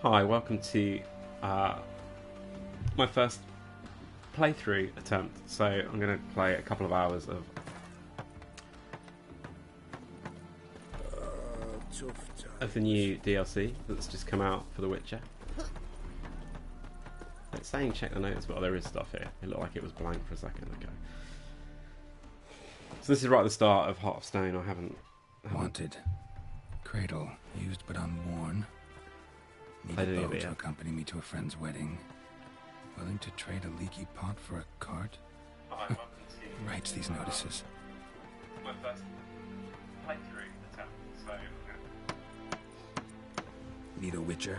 Hi, welcome to my first playthrough attempt. So I'm going to play a couple of hours of the new DLC that's just come out for The Witcher. It's saying check the notes, but there is stuff here. It looked like it was blank for a second ago. So this is right at the start of Heart of Stone. I haven't... Wanted. Cradle, used but unworn. Need a bow to accompany me to a friend's wedding. Willing to trade a leaky pot for a cart? Who writes these notices? My first playthrough attempt, so... Need a witcher?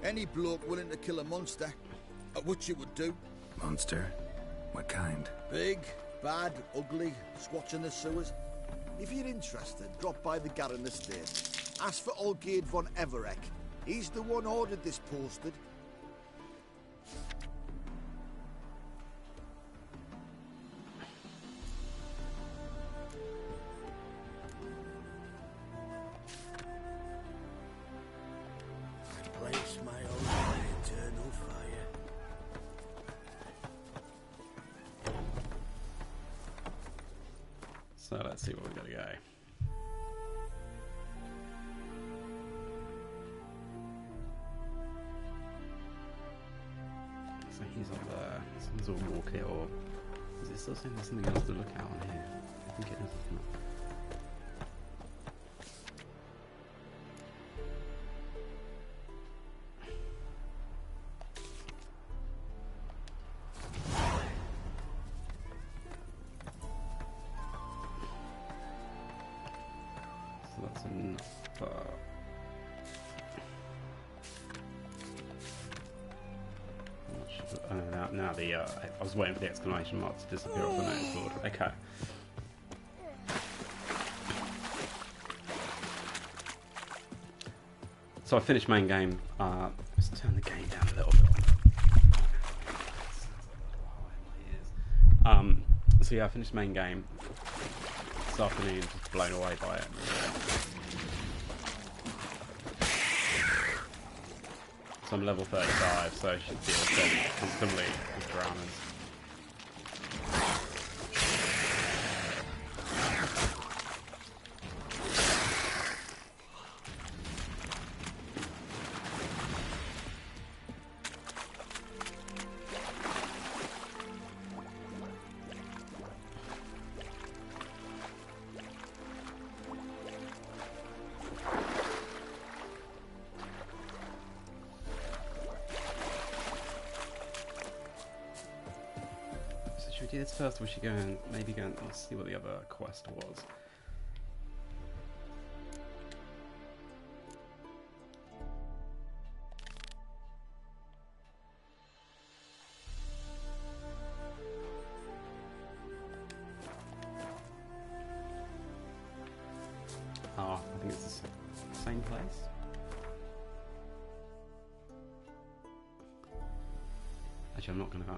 Any bloke willing to kill a monster, a witcher would do. Monster? What kind? Big, bad, ugly, squatching the sewers. If you're interested, drop by the Garen estate. Ask for Olgierd von Everek. He's the one ordered this posted. Place my own eternal fire. So let's see where we gotta go. So he's up there. Someone's all walk here, or is it still saying there's something else to look at on here? I think it is, isn't it? So that's enough. Now I was waiting for the exclamation mark to disappear off the notice board. Okay. So I finished main game. Let's turn the game down a little bit. So yeah, I finished main game this afternoon. Just blown away by it. So I'm level 35, so I should deal comfortably with Drowners. Should we do this first, or we should go and maybe go and see what the other quest was? Oh, I think it's the same place. Actually, I'm not going to...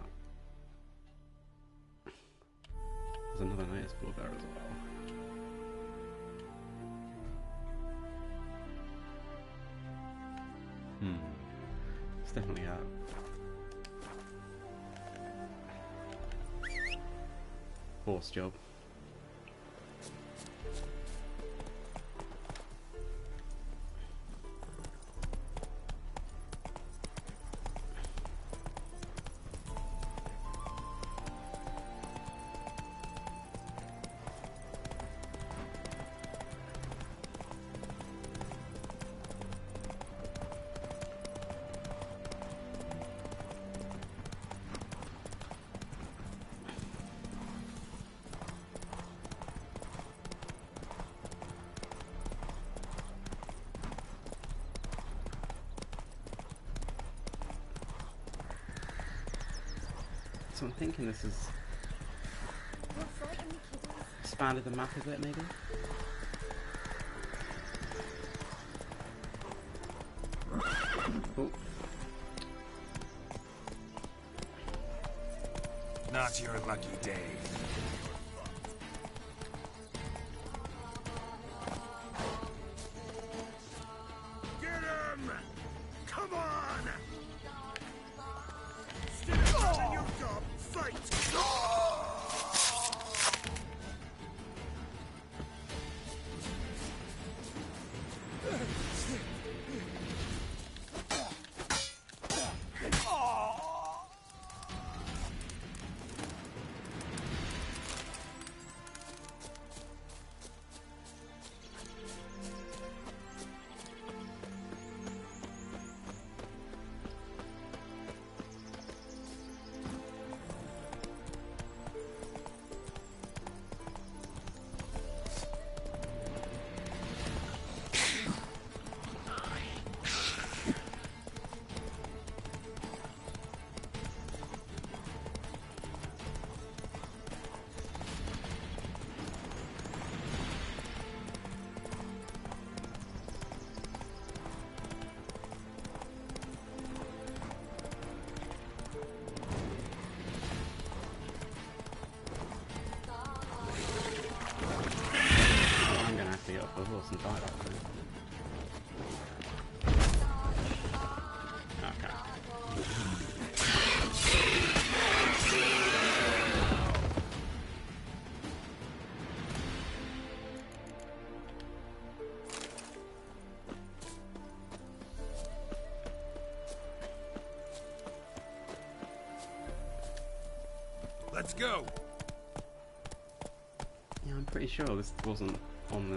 There's another notice board there as well. It's definitely a horse job. So I'm thinking this has expanded the map a bit, maybe? Oh. Not your lucky day. Get him! The horse and died up there. Okay. Let's go. Yeah, I'm pretty sure this wasn't on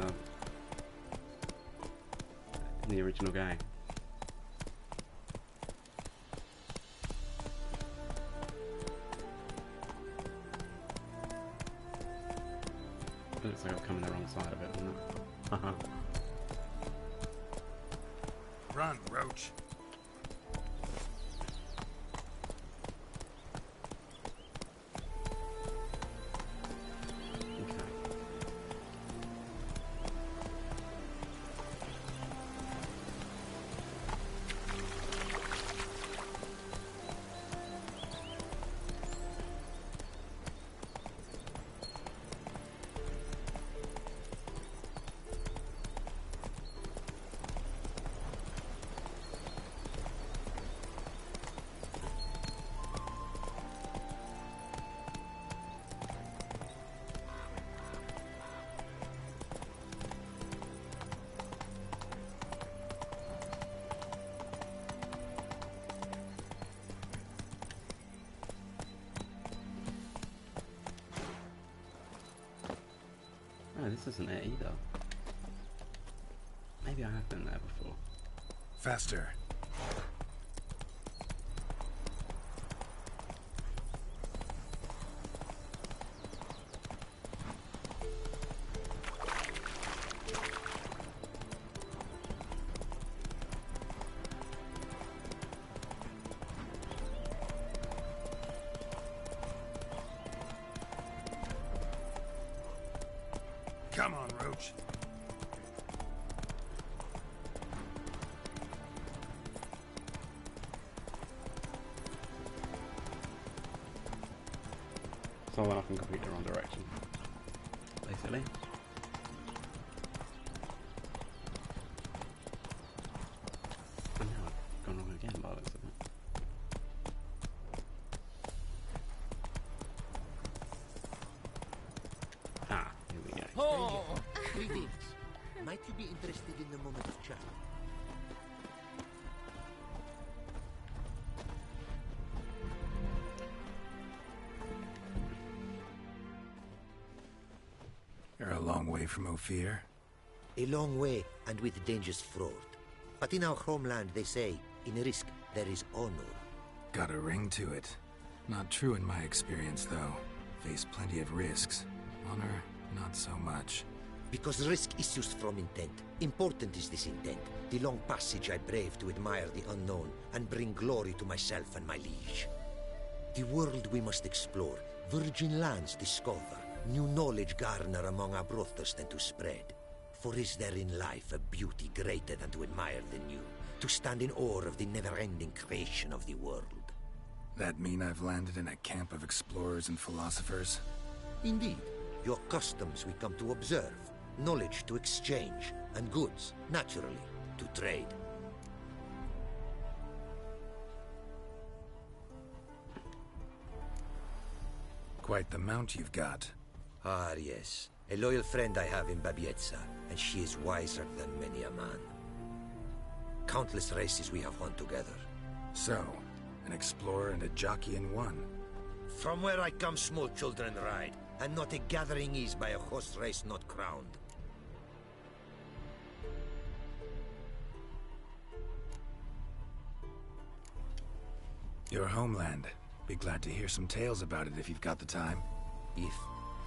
the original game. It looks like I've come in the wrong side of it, doesn't it? Haha. Run, Roach. Oh, this isn't it either. Maybe I have been there before. Faster. Come on, Roach. So I went off in completely the wrong direction, basically. And now I've gone wrong again by the looks of it. Ah, here we go. Oh, greetings. Might you be interested in a moment of chat? You're a long way from Ophir. A long way, and with dangers fraught. But in our homeland, they say, in risk, there is honor. Got a ring to it. Not true in my experience, though. Faced plenty of risks. Honor, not so much. Because risk issues from intent. Important is this intent. The long passage I brave to admire the unknown and bring glory to myself and my liege. The world we must explore, virgin lands discover, new knowledge garner among our brothers than to spread. For is there in life a beauty greater than to admire the new, to stand in awe of the never-ending creation of the world? That mean I've landed in a camp of explorers and philosophers? Indeed. Your customs we come to observe, knowledge to exchange, and goods, naturally, to trade. Quite the mount you've got. Ah, yes. A loyal friend I have in Babietza, and she is wiser than many a man. countless races we have won together. So, an explorer and a jockey in one. From where I come, small children ride, and not a gathering is by a horse race not crowned. Your homeland. Be glad to hear some tales about it if you've got the time. If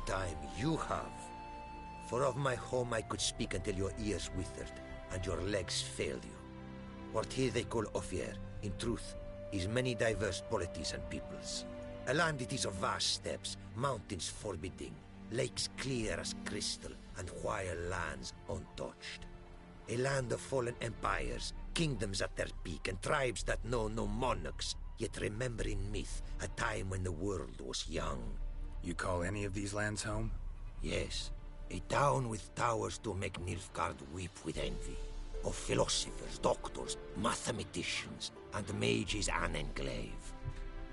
time you have. For of my home I could speak until your ears withered, and your legs failed you. What here they call Ophir, in truth, is many diverse polities and peoples. A land it is of vast steppes, mountains forbidding, lakes clear as crystal, and wild lands untouched. A land of fallen empires, kingdoms at their peak, and tribes that know no monarchs, yet remember in myth a time when the world was young. You call any of these lands home? Yes, a town with towers to make Nilfgaard weep with envy. Of philosophers, doctors, mathematicians, and mages an enclave.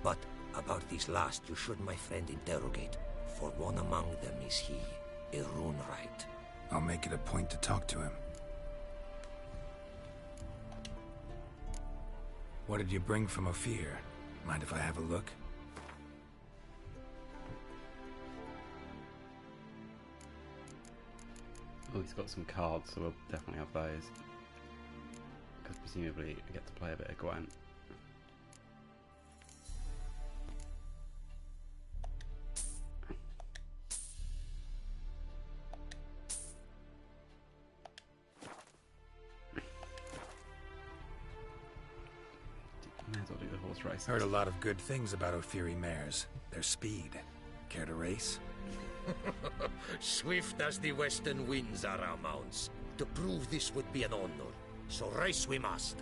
But about these last you should, my friend, interrogate, for one among them is he, a Runewright. I'll make it a point to talk to him. What did you bring from Ophir? Mind if I have a look? Oh, he's got some cards, so we'll definitely have those. Because presumably I get to play a bit of Gwent. May as well do the horse race. Heard a lot of good things about Ophiri mares. Their speed. Care to race? Swift as the western winds are our mounts. To prove this would be an honor, so race we must.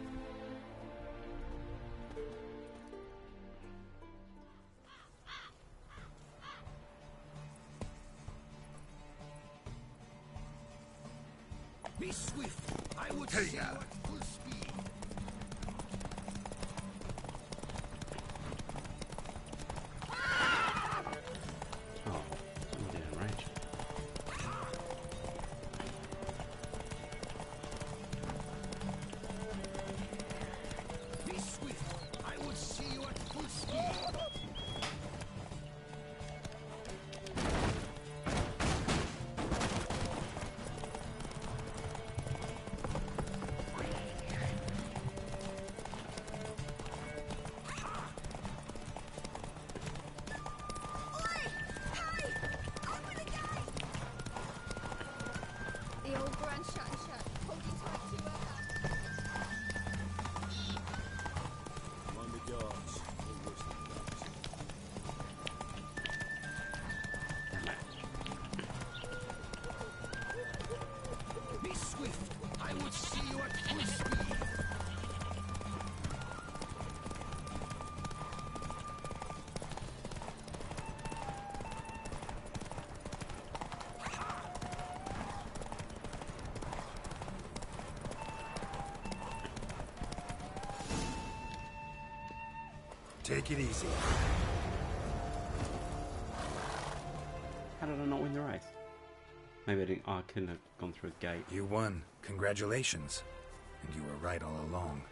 Be swift. I would see you at full speed. Oh, somebody in rage. Be swift. I would see you at full speed. The old grand shansha, hold you tight to her. Mind the guards. Always the guards. Be swift. I would see you at full speed. Take it easy. How did I not win the race? Maybe I didn't. Oh, I couldn't have gone through a gate. You won. Congratulations. And you were right all along.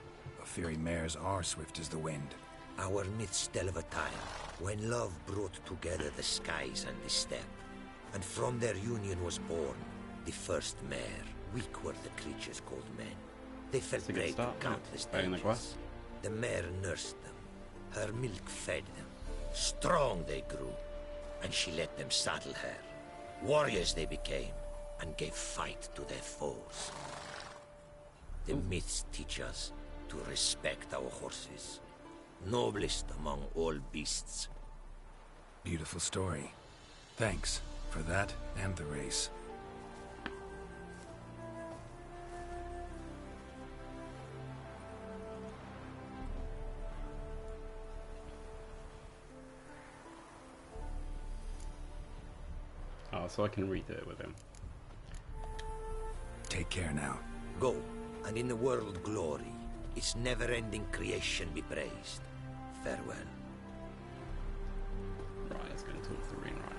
Ophiri mares are swift as the wind. Our myths tell of a time when love brought together the skies and the steppe. And from their union was born the first mare. Weak were the creatures called men. They fell That's a good prey to start, yeah. countless Bearing the dangers. grass. The mare nursed them. Her milk fed them. Strong they grew. And she let them saddle her. Warriors they became, and gave fight to their foes. The myths teach us to respect our horses. Noblest among all beasts. Beautiful story. Thanks for that and the race. Oh, so I can redo it with him. Take care now. Go, and in the world glory, its never-ending creation be praised. Farewell. Right, let's go and talk to Runewright.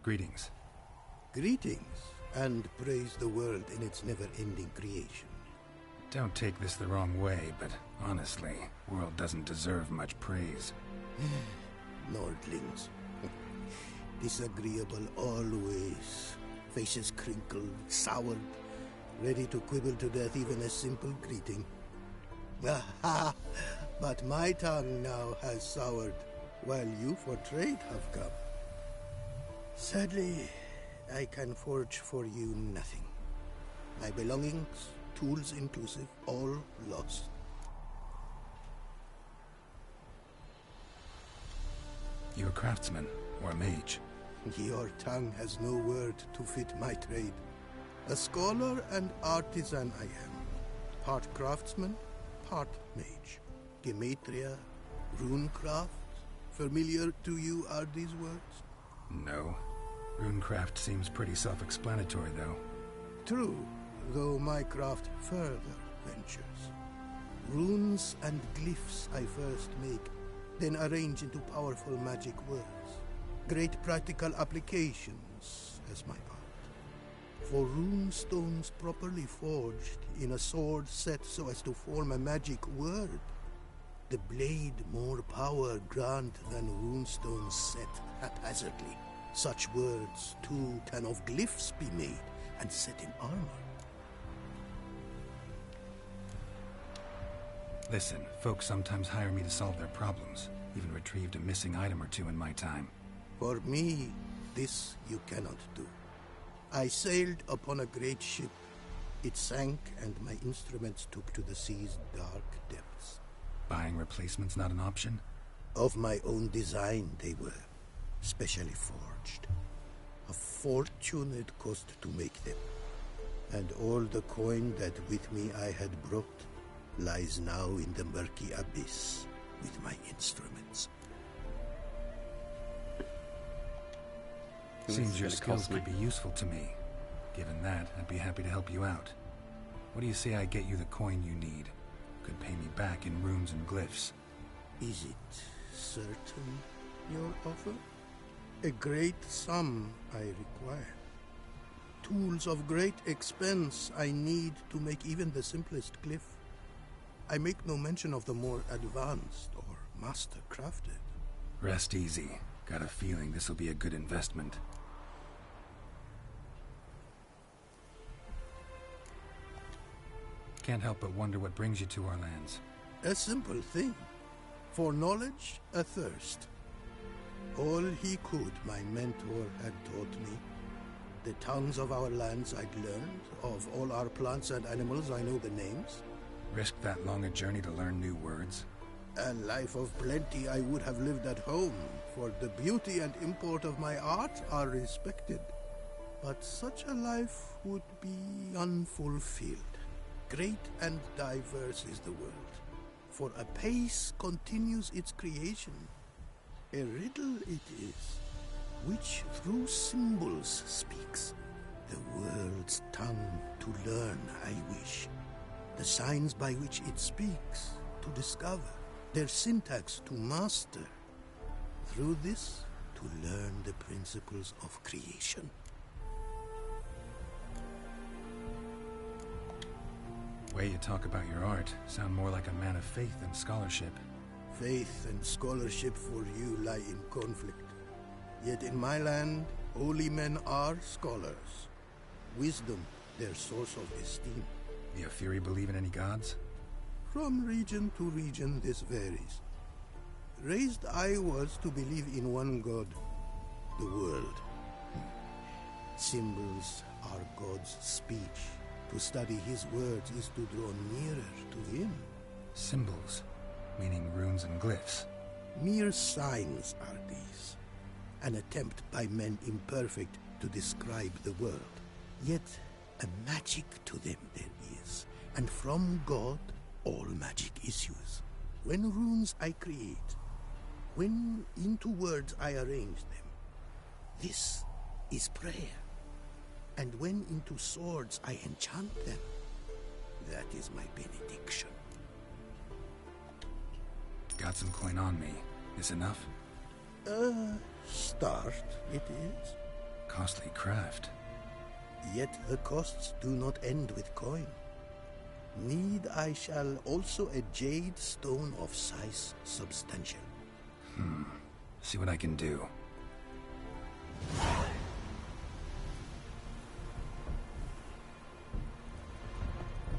Greetings. Greetings. and praise the world in its never-ending creation. Don't take this the wrong way, but honestly, world doesn't deserve much praise. Nordlings. Disagreeable always. Faces crinkled, soured, ready to quibble to death even a simple greeting. But my tongue now has soured, while you for trade have come. Sadly, I can forge for you nothing. My belongings, tools inclusive, all lost. You a craftsman, or a mage? Your tongue has no word to fit my trade. A scholar and artisan I am. Part craftsman, part mage. Gematria, runecraft. Familiar to you are these words? No. Runecraft seems pretty self-explanatory, though. True, though my craft further ventures. Runes and glyphs I first make, then arrange into powerful magic words. Great practical applications as my art. For rune stones properly forged in a sword set so as to form a magic word, the blade more power grant than runestones set haphazardly. Such words, too, can of glyphs be made and set in armor. Listen, folks sometimes hire me to solve their problems. Even retrieved a missing item or two in my time. For me, this you cannot do. I sailed upon a great ship. It sank, and my instruments took to the sea's dark depths. Buying replacements not an option? Of my own design they were, specially forged. A fortune it cost to make them. And all the coin that with me I had brought lies now in the murky abyss with my instruments. Seems your skills could be useful to me. Given that, I'd be happy to help you out. What do you say I get you the coin you need? Could pay me back in runes and glyphs. Is it certain, your offer? A great sum I require. Tools of great expense I need to make even the simplest glyph. I make no mention of the more advanced or master-crafted. Rest easy. Got a feeling this'll be a good investment. Can't help but wonder what brings you to our lands. A simple thing. For knowledge, a thirst. All he could, my mentor had taught me. The tongues of our lands I'd learned. Of all our plants and animals, I know the names. Risked that long a journey to learn new words? A life of plenty I would have lived at home, for the beauty and import of my art are respected. But such a life would be unfulfilled. Great and diverse is the world, for a pace continues its creation. A riddle it is, which through symbols speaks. The world's tongue to learn I wish, the signs by which it speaks to discover, their syntax to master, through this to learn the principles of creation. Way you talk about your art sound more like a man of faith than scholarship. Faith and scholarship for you lie in conflict. Yet in my land, holy men are scholars. Wisdom, their source of esteem. The Ophiri believe in any gods? From region to region this varies. Raised I was to believe in one god, the world. Symbols are God's speech. To study his words is to draw nearer to him. Symbols, meaning runes and glyphs. Mere signs are these. An attempt by men imperfect to describe the world. Yet a magic to them there is, and from God all magic issues. When runes I create, when into words I arrange them, this is prayer. And when into swords I enchant them, that is my benediction. Got some coin on me. Is enough? Start it is. Costly craft. Yet her costs do not end with coin. Need I shall also a jade stone of size substantial. See what I can do.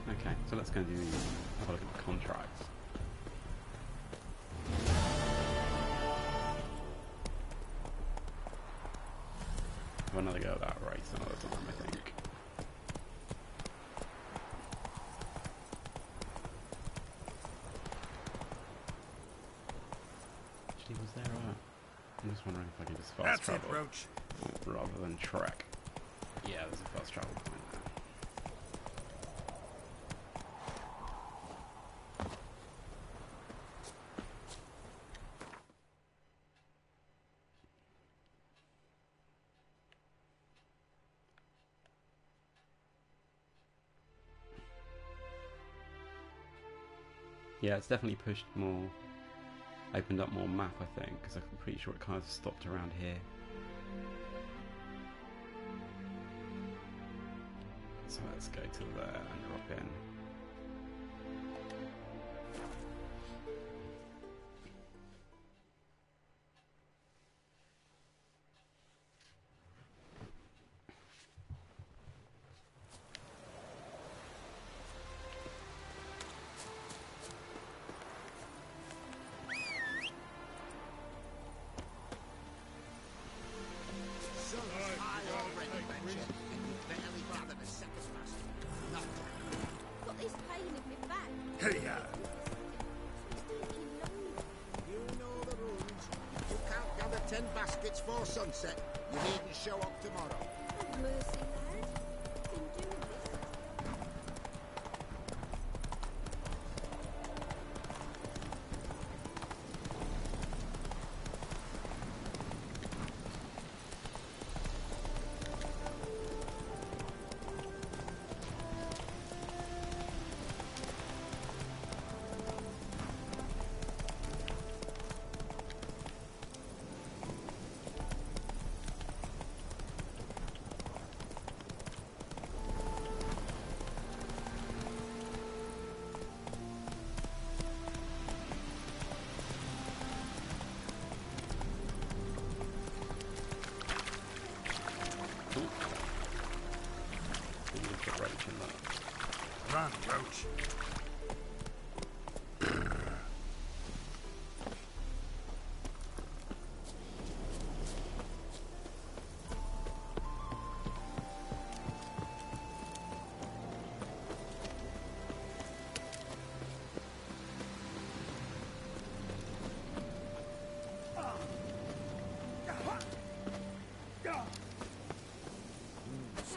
Okay, so let's go and have a look at the contracts. Have another go at that race another time, I think. Actually, was there a... I'm just wondering if I can just fast travel. Roach. Rather than trek. Yeah, there's a fast travel point there. Yeah, it's definitely pushed more, opened up more map, I think, because I'm pretty sure it kind of stopped around here. So let's go to there and drop in. Got this pain in my back. Hey, yeah. It's taking long. You know the rules. You can't gather 10 baskets for sunset. You needn't show up tomorrow. Have mercy, lad. Been doing this. Run, Roach.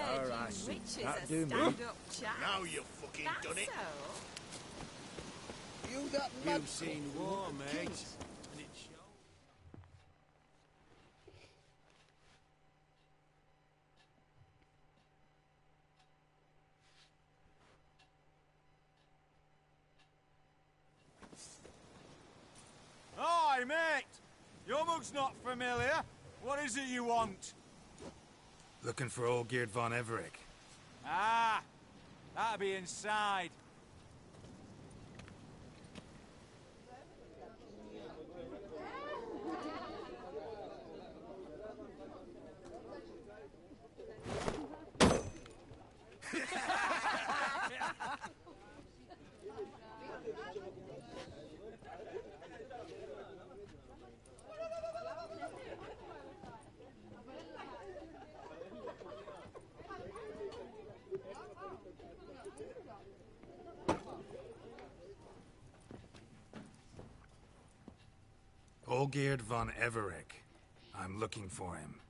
Heard you rich as That a do me. stand-up chap. Now you've fucking That's done it. so. You that mad... You've seen war, mate. Hi, mate! Your mug's not familiar. What is it you want? Looking for Olgierd von Everec. Ah, that'll be inside. Olgierd von Everec. I'm looking for him.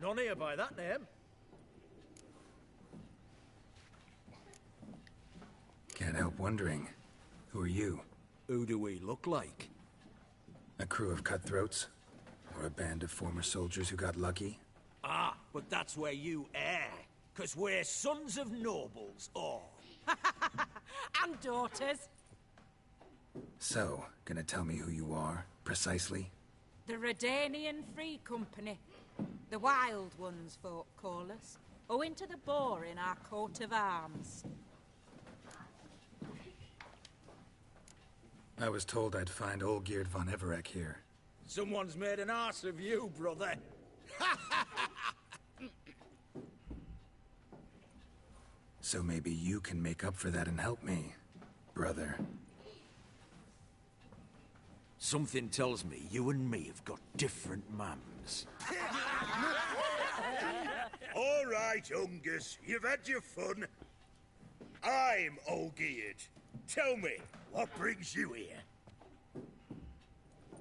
None here by that name. Can't help wondering. Who are you? Who do we look like? A crew of cutthroats? Or a band of former soldiers who got lucky? Ah, but that's where you err. 'Cause we're sons of nobles, all. And daughters. So, gonna tell me who you are, precisely? The Redanian Free Company. The Wild Ones, folk call us, owing to the boar in our coat of arms. I was told I'd find Olgierd von Everec here. Someone's made an arse of you, brother. So maybe you can make up for that and help me, brother. Something tells me you and me have got different mums. All right, Ungus, you've had your fun. I'm Olgierd. Tell me, what brings you here?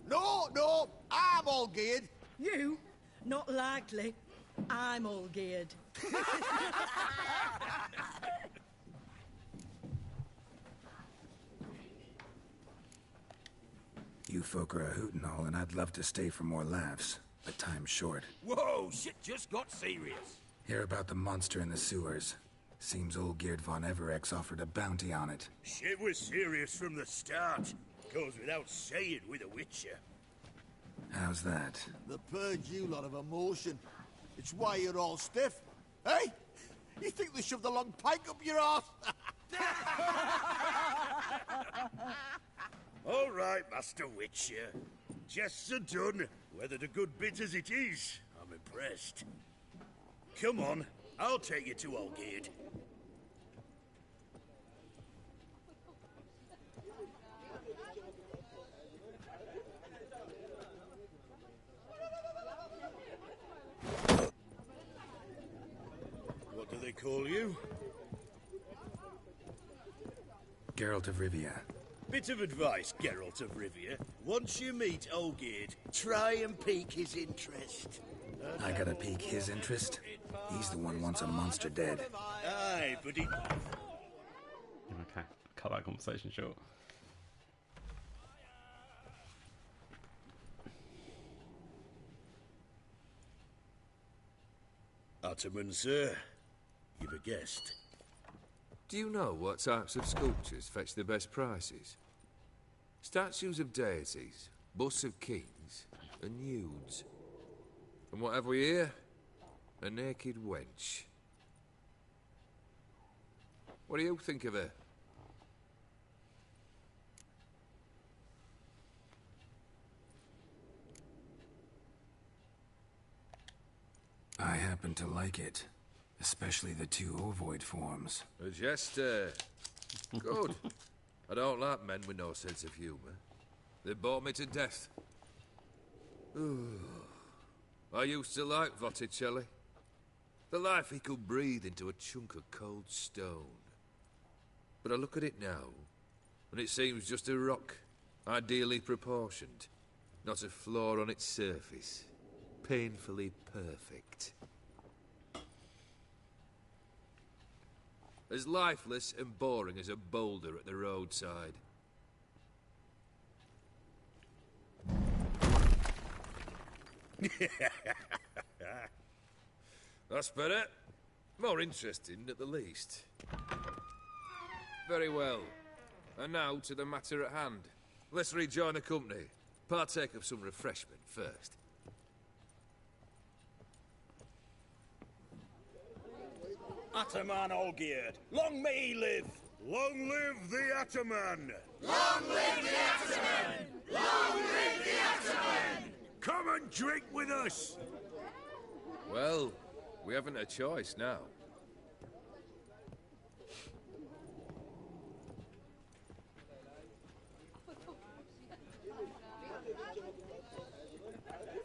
No, I'm Olgierd. You? Not likely. I'm all geared. You folk are a hoot and all, and I'd love to stay for more laughs, but time's short. Whoa, shit just got serious. Hear about the monster in the sewers. Seems Olgierd von Everec offered a bounty on it. Shit was serious from the start. Goes without saying with a Witcher. How's that? The purge you lot of emotion. It's why you're all stiff. Hey? You think they shoved a long pike up your arse? All right, Master Witcher. Jests are done. Whether the good bit as it is, I'm impressed. Come on, I'll take you to Olgierd. What do they call you? Geralt of Rivia. Bit of advice, Geralt of Rivia. Once you meet Olgierd, try and pique his interest. I gotta pique his interest? He's the one who wants a monster dead. Aye, but he... Okay, cut that conversation short. Ataman, sir. You've a guest. Do you know what types of sculptures fetch the best prices? Statues of deities, busts of kings, and nudes. And what have we here? A naked wench. What do you think of her? I happen to like it. Especially the two ovoid forms. A jester. Good. I don't like men with no sense of humour. They bore me to death. I used to like Botticelli. The life he could breathe into a chunk of cold stone. But I look at it now, and it seems just a rock, ideally proportioned. Not a flaw on its surface. Painfully perfect. As lifeless and boring as a boulder at the roadside. That's better. More interesting, at the least. Very well. And now to the matter at hand. Let's rejoin the company. Partake of some refreshment first. Ataman Olgierd, long may he live! Long live the Ataman! Long live the Ataman! Long live the Ataman! Come and drink with us! Well, we haven't a choice now.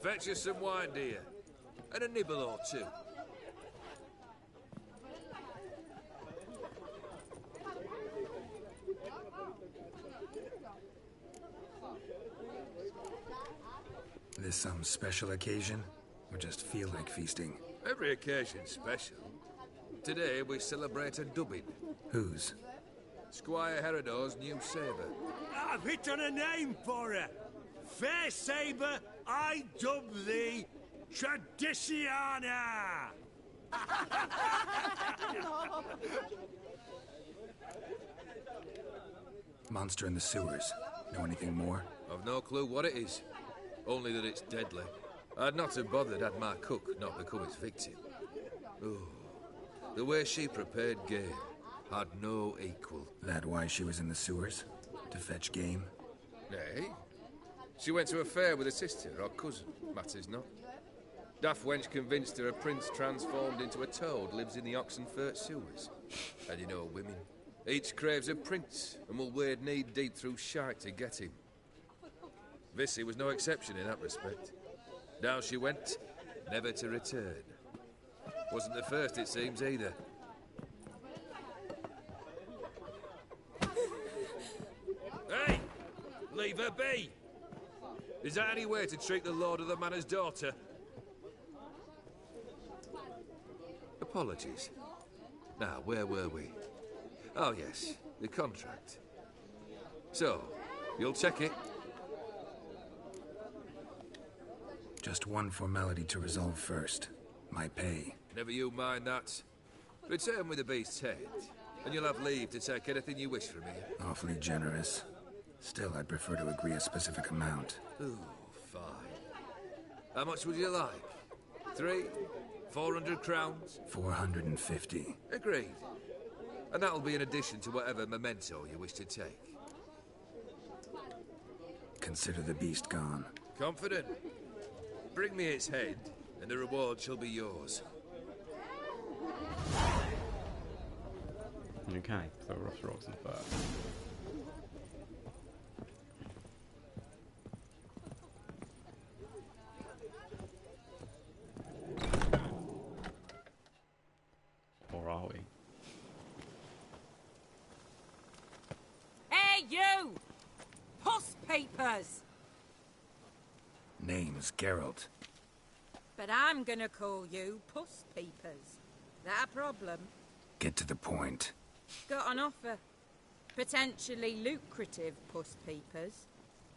Fetch us some wine, dear. And a nibble or two. This some special occasion? Or just feel like feasting? Every occasion's special. Today we celebrate a dubbing. Whose? Squire Herodor's new sabre. I've hit on a name for her. Fair sabre, I dub thee Tradiciana. Monster in the sewers. Know anything more? I've no clue what it is. Only that it's deadly. I'd not have bothered had my cook not become its victim. Oh, the way she prepared game had no equal. That why she was in the sewers? To fetch game? Nay. She went to a fair with a sister or cousin, matters not. Daft wench convinced her a prince transformed into a toad lives in the Oxenfurt sewers. And you know women. Each craves a prince and will wade knee-deep through shite to get him. Vissy was no exception in that respect. Down she went, never to return. Wasn't the first, it seems, either. Hey! Leave her be! Is that any way to treat the lord of the manor's daughter? Apologies. Now, where were we? Oh, yes, the contract. So, you'll check it? Just one formality to resolve first. My pay. Never you mind that. Return with the beast's head, and you'll have leave to take anything you wish from me. Awfully generous. Still, I'd prefer to agree a specific amount. Ooh, fine. How much would you like? 400 crowns? 450. Agreed. And that'll be in addition to whatever memento you wish to take. Consider the beast gone. Confident? Bring me its head, and the reward shall be yours. Okay, so Rough Rocks and Fur. Or are we? Hey, you! Puss papers! Name's Geralt. But I'm gonna call you Puss Peepers. That a problem? Get to the point. Got an offer. Potentially lucrative Puss Peepers.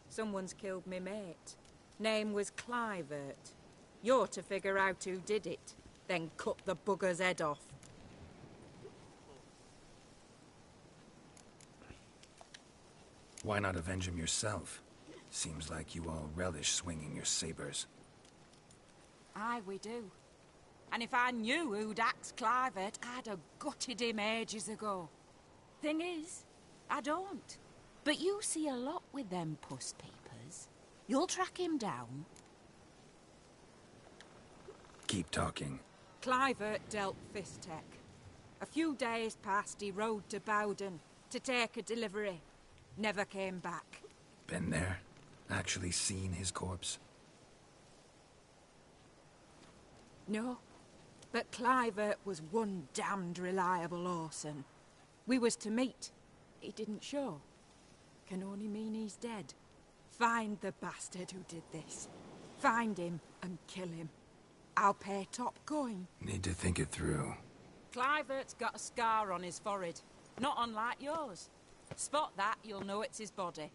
Someone's killed me mate. Name was Clivert. You're to figure out who did it, then cut the bugger's head off. Why not avenge him yourself? Seems like you all relish swinging your sabers. Aye, we do. And if I knew who'd axed Clivert, I'd have gutted him ages ago. Thing is, I don't. But you see a lot with them Puss Peepers. You'll track him down. Keep talking. Clivert dealt Fistech. A few days past, he rode to Bowden to take a delivery. Never came back. Been there? Actually seen his corpse? No. But Clivert was one damned reliable Orson. We was to meet. He didn't show. Can only mean he's dead. Find the bastard who did this. Find him and kill him. I'll pay top coin. Need to think it through. Clivert's got a scar on his forehead. Not unlike yours. Spot that, you'll know it's his body.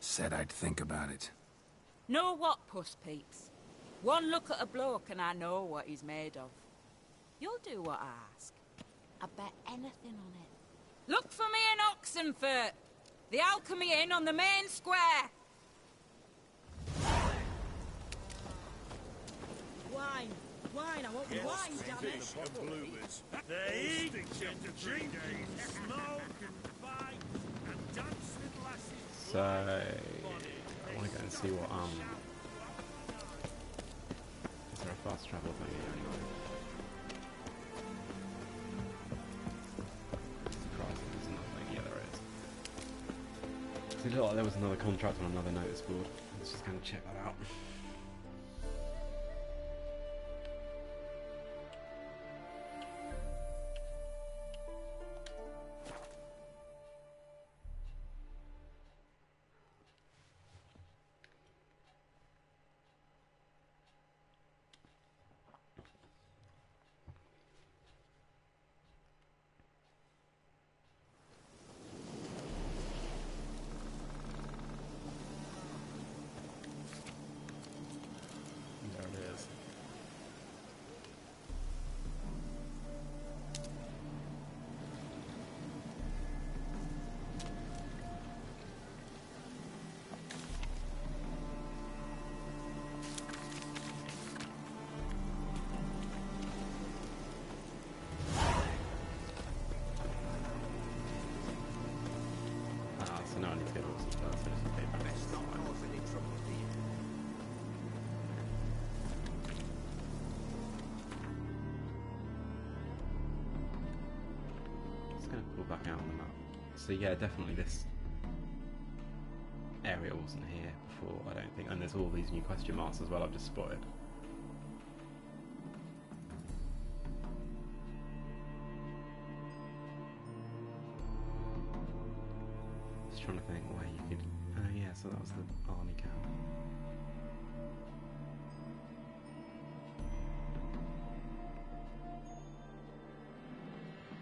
Said I'd think about it. Know what, Puss Peeps? One look at a bloke and I know what he's made of. You'll do what I ask. I bet anything on it. Look for me in Oxenfurt. The Alchemy Inn on the main square. Wine. Wine, I want wine, damn it. Bloomers. They eat and drink and smoke and fight and dance with lasses. So I want to go and see what is there a fast travel thing here anyway? Surprising, there's nothing. Yeah, there is. It looked like there was another contract on another notice board. Let's just go and check that out. just going to pull back out on the map. So yeah, definitely this area wasn't here before, I don't think. And there's all these new question marks as well I've just spotted. Just trying to think where you could... Oh yeah, so that was the army camp.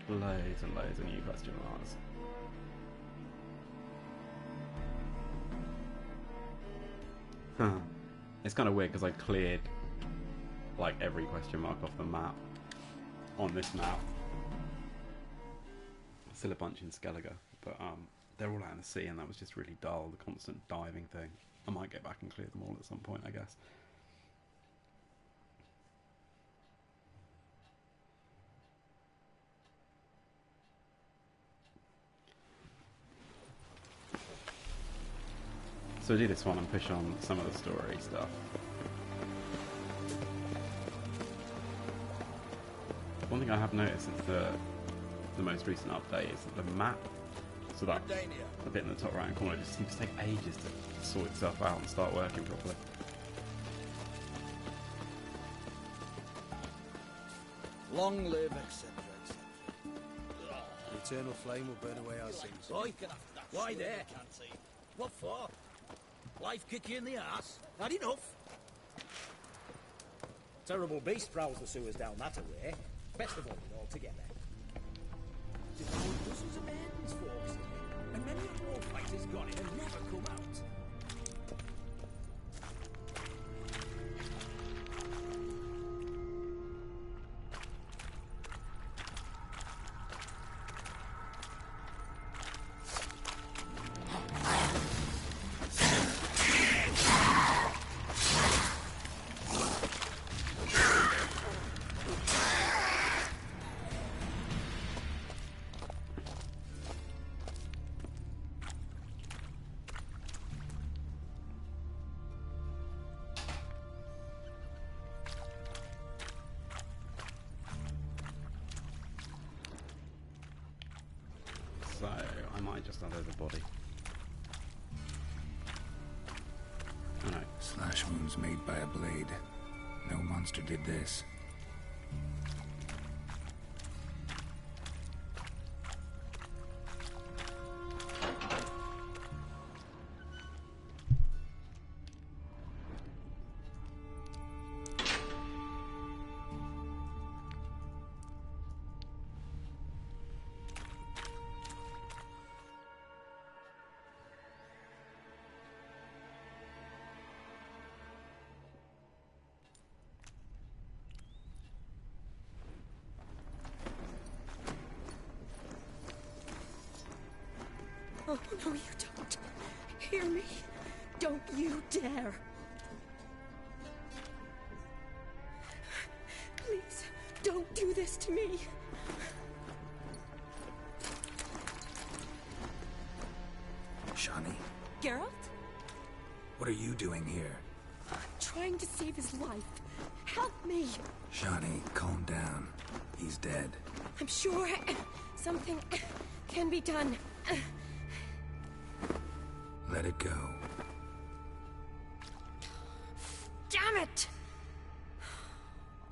Loads and loads of new question marks. Huh. It's kind of weird because I cleared like every question mark off the map on this map. Still a bunch in Skellige, but they're all out in the sea, and that was just really dull, the constant diving thing. I might get back and clear them all at some point, I guess. So I do this one and push on some of the story stuff. One thing I have noticed is the most recent update is that the map, so that the bit in the top right hand corner, just seems to take ages to sort itself out and start working properly. Long live, etc., etc. The eternal flame will burn away our sins. Boy, why there? What for? Life kick you in the arse? Had enough? Terrible beast prowls the sewers down that way. Best avoid it altogether. There's dozens of men's folks here, and many a war fight has gone in and never come out. So I might just add over body. Oh no. Slash wounds made by a blade. No monster did this. Oh, no, you don't. Hear me? Don't you dare. Please, don't do this to me. Shani? Geralt? What are you doing here? I'm trying to save his life. Help me. Shani, calm down. He's dead. I'm sure something can be done. Let it go. Damn it!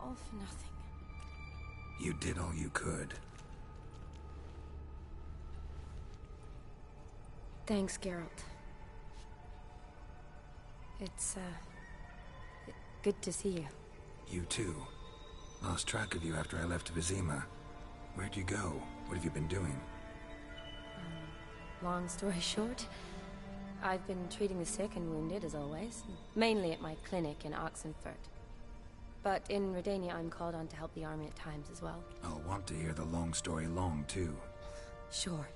All for nothing. You did all you could. Thanks, Geralt. It's, good to see you. You too. Lost track of you after I left Vizima. Where'd you go? What have you been doing? Long story short, I've been treating the sick and wounded, as always. Mainly at my clinic in Oxenfurt. But in Redania, I'm called on to help the army at times as well. I'll want to hear the long story long, too. Sure.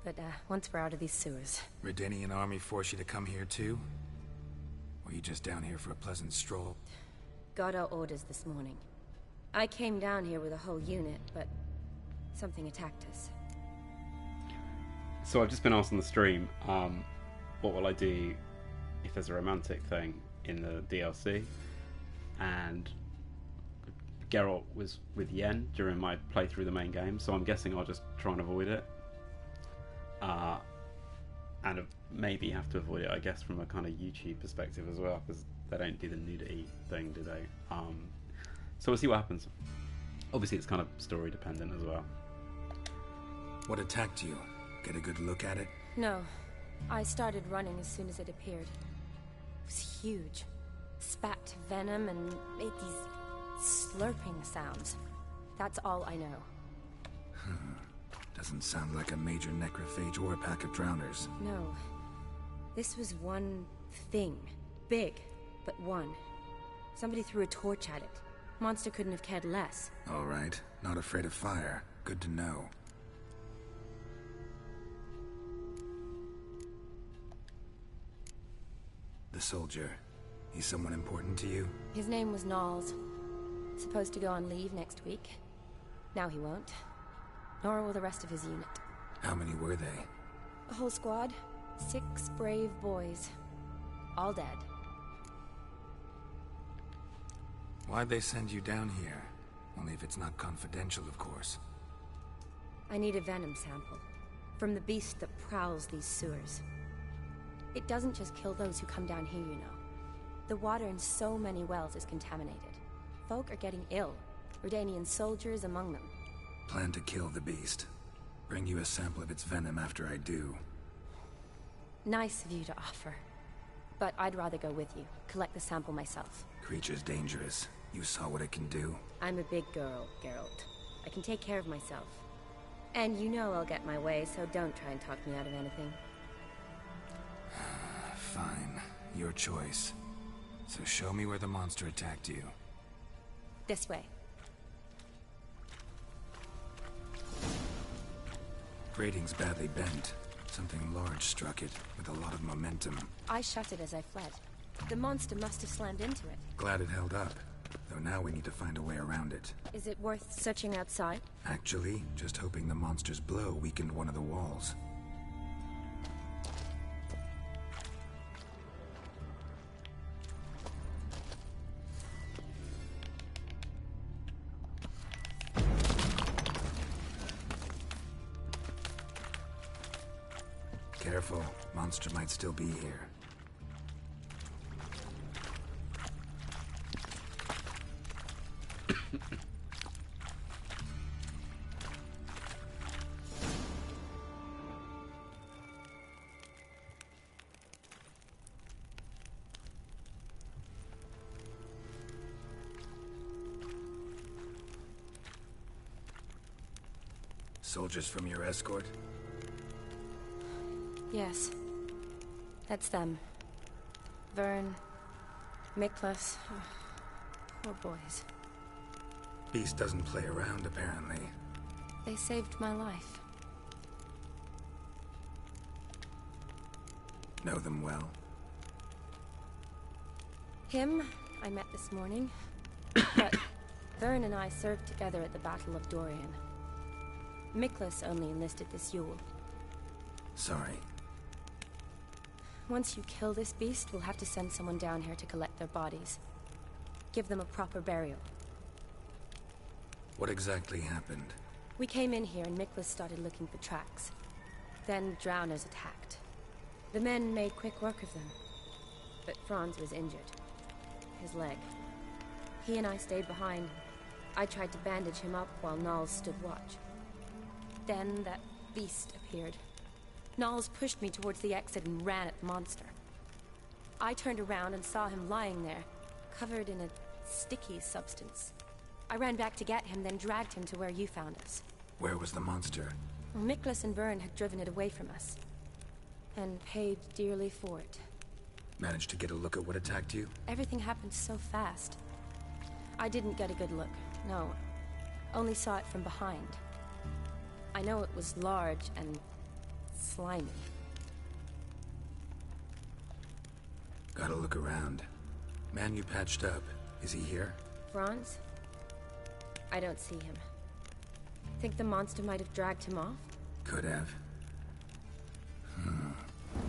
But, once we're out of these sewers... Redanian army force you to come here, too? Or you just down here for a pleasant stroll? Got our orders this morning. I came down here with a whole unit, but... something attacked us. So I've just been asked on the stream, what will I do if there's a romantic thing in the DLC? And Geralt was with Yen during my playthrough of the main game, so I'm guessing I'll just try and avoid it. And maybe have to avoid it, I guess, from a kind of YouTube perspective as well, because they don't do the nudity thing, do they? So we'll see what happens. Obviously, it's kind of story dependent as well. What attacked you? Get a good look at it? No. I started running as soon as it appeared. It was huge. Spat venom and made these slurping sounds. That's all I know. Doesn't sound like a major necrophage or a pack of drowners. No. This was one thing. Big, but one. Somebody threw a torch at it. Monster couldn't have cared less. All right. Not afraid of fire. Good to know. The soldier. He's someone important to you? His name was Knowles. Supposed to go on leave next week. Now he won't. Nor will the rest of his unit. How many were they? A whole squad. 6 brave boys. All dead. Why'd they send you down here? Only if it's not confidential, of course. I need a venom sample. From the beast that prowls these sewers. It doesn't just kill those who come down here, you know. The water in so many wells is contaminated. Folk are getting ill. Redanian soldiers among them. Plan to kill the beast. Bring you a sample of its venom after I do. Nice of you to offer. But I'd rather go with you. Collect the sample myself. Creature's dangerous. You saw what it can do. I'm a big girl, Geralt. I can take care of myself. And you know I'll get my way, so don't try and talk me out of anything. Fine. Your choice. So show me where the monster attacked you. This way. Grating's badly bent. Something large struck it, with a lot of momentum. I shut it as I fled. The monster must have slammed into it. Glad it held up. Though now we need to find a way around it. Is it worth searching outside? Actually, just hoping the monster's blow weakened one of the walls. Careful. Monster might still be here. Soldiers from your escort? Yes. That's them. Vern, Miklas. Poor boys. Beast doesn't play around, apparently. They saved my life. Know them well? Him, I met this morning. But Vern and I served together at the Battle of Dorian. Miklas only enlisted this Yule. Sorry. Once you kill this beast, we'll have to send someone down here to collect their bodies. Give them a proper burial. What exactly happened? We came in here and Miklas started looking for tracks. Then drowners attacked. The men made quick work of them. But Franz was injured. His leg. He and I stayed behind. I tried to bandage him up while Knowles stood watch. Then that beast appeared. Knowles pushed me towards the exit and ran at the monster. I turned around and saw him lying there, covered in a sticky substance. I ran back to get him, then dragged him to where you found us. Where was the monster? Well, Miklas and Vern had driven it away from us. And paid dearly for it. Managed to get a look at what attacked you? Everything happened so fast. I didn't get a good look, no. Only saw it from behind. I know it was large and slimy. Gotta look around. Man you patched up. Is he here? Franz? I don't see him. Think the monster might have dragged him off? Could have.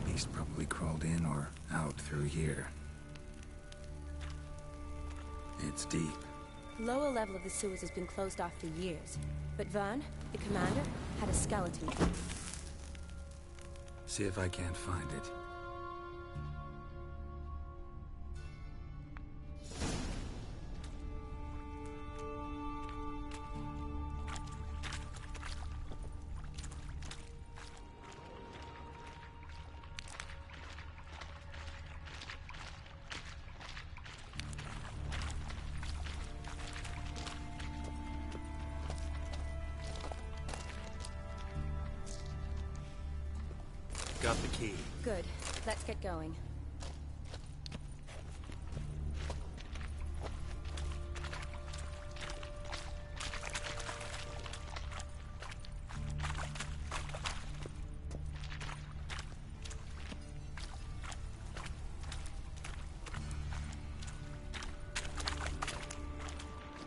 Beast probably crawled in or out through here. It's deep. Lower level of the sewers has been closed off for years, but Vern, the commander, had a skeleton. See if I can't find it. Got the key. Good. Let's get going.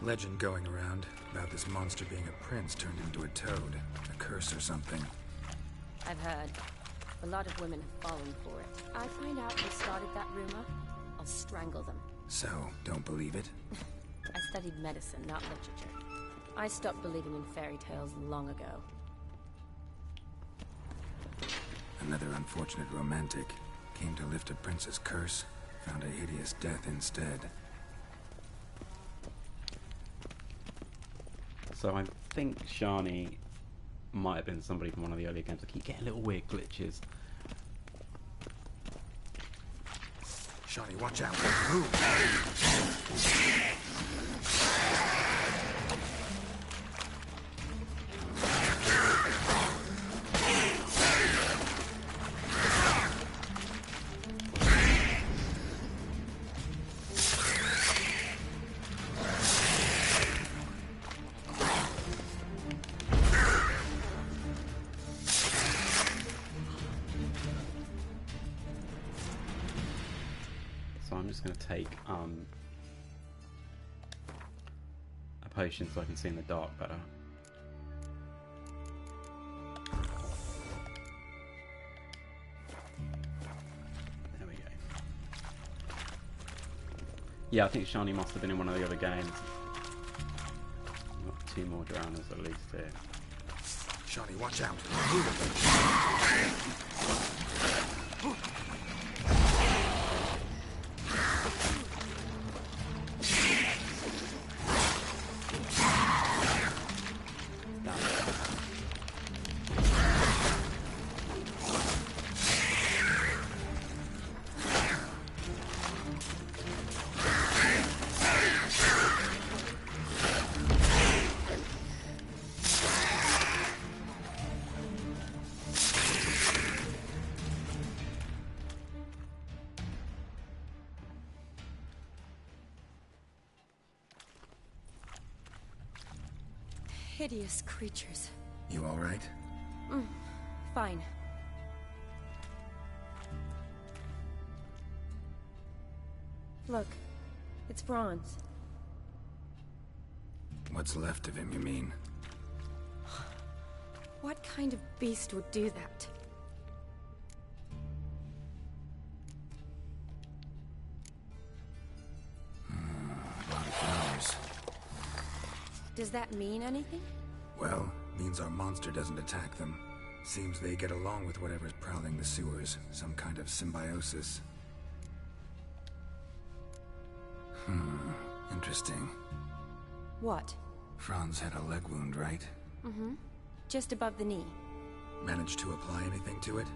Legend going around about this monster being a prince turned into a toad. A curse or something. I've heard. A lot of women have fallen for it. I find out who started that rumor, I'll strangle them. So, don't believe it? I studied medicine, not literature. I stopped believing in fairy tales long ago. Another unfortunate romantic. Came to lift a prince's curse, found a hideous death instead. So I think Shani might have been somebody from one of the earlier games. I keep getting little weird glitches. Shani, watch out. Move! So I'm just going to take a potion so I can see in the dark better. There we go. Yeah, I think Shani must have been in one of the other games. We've got 2 more drowners at least here. Shani, watch out. Hideous creatures. You all right? Fine. Look, it's Franz. What's left of him, you mean? What kind of beast would do that? A lot of flowers. Does that mean anything? Well, means our monster doesn't attack them. Seems they get along with whatever's prowling the sewers. Some kind of symbiosis. Interesting. What? Franz had a leg wound, right? Mm-hmm. Just above the knee. Managed to apply anything to it?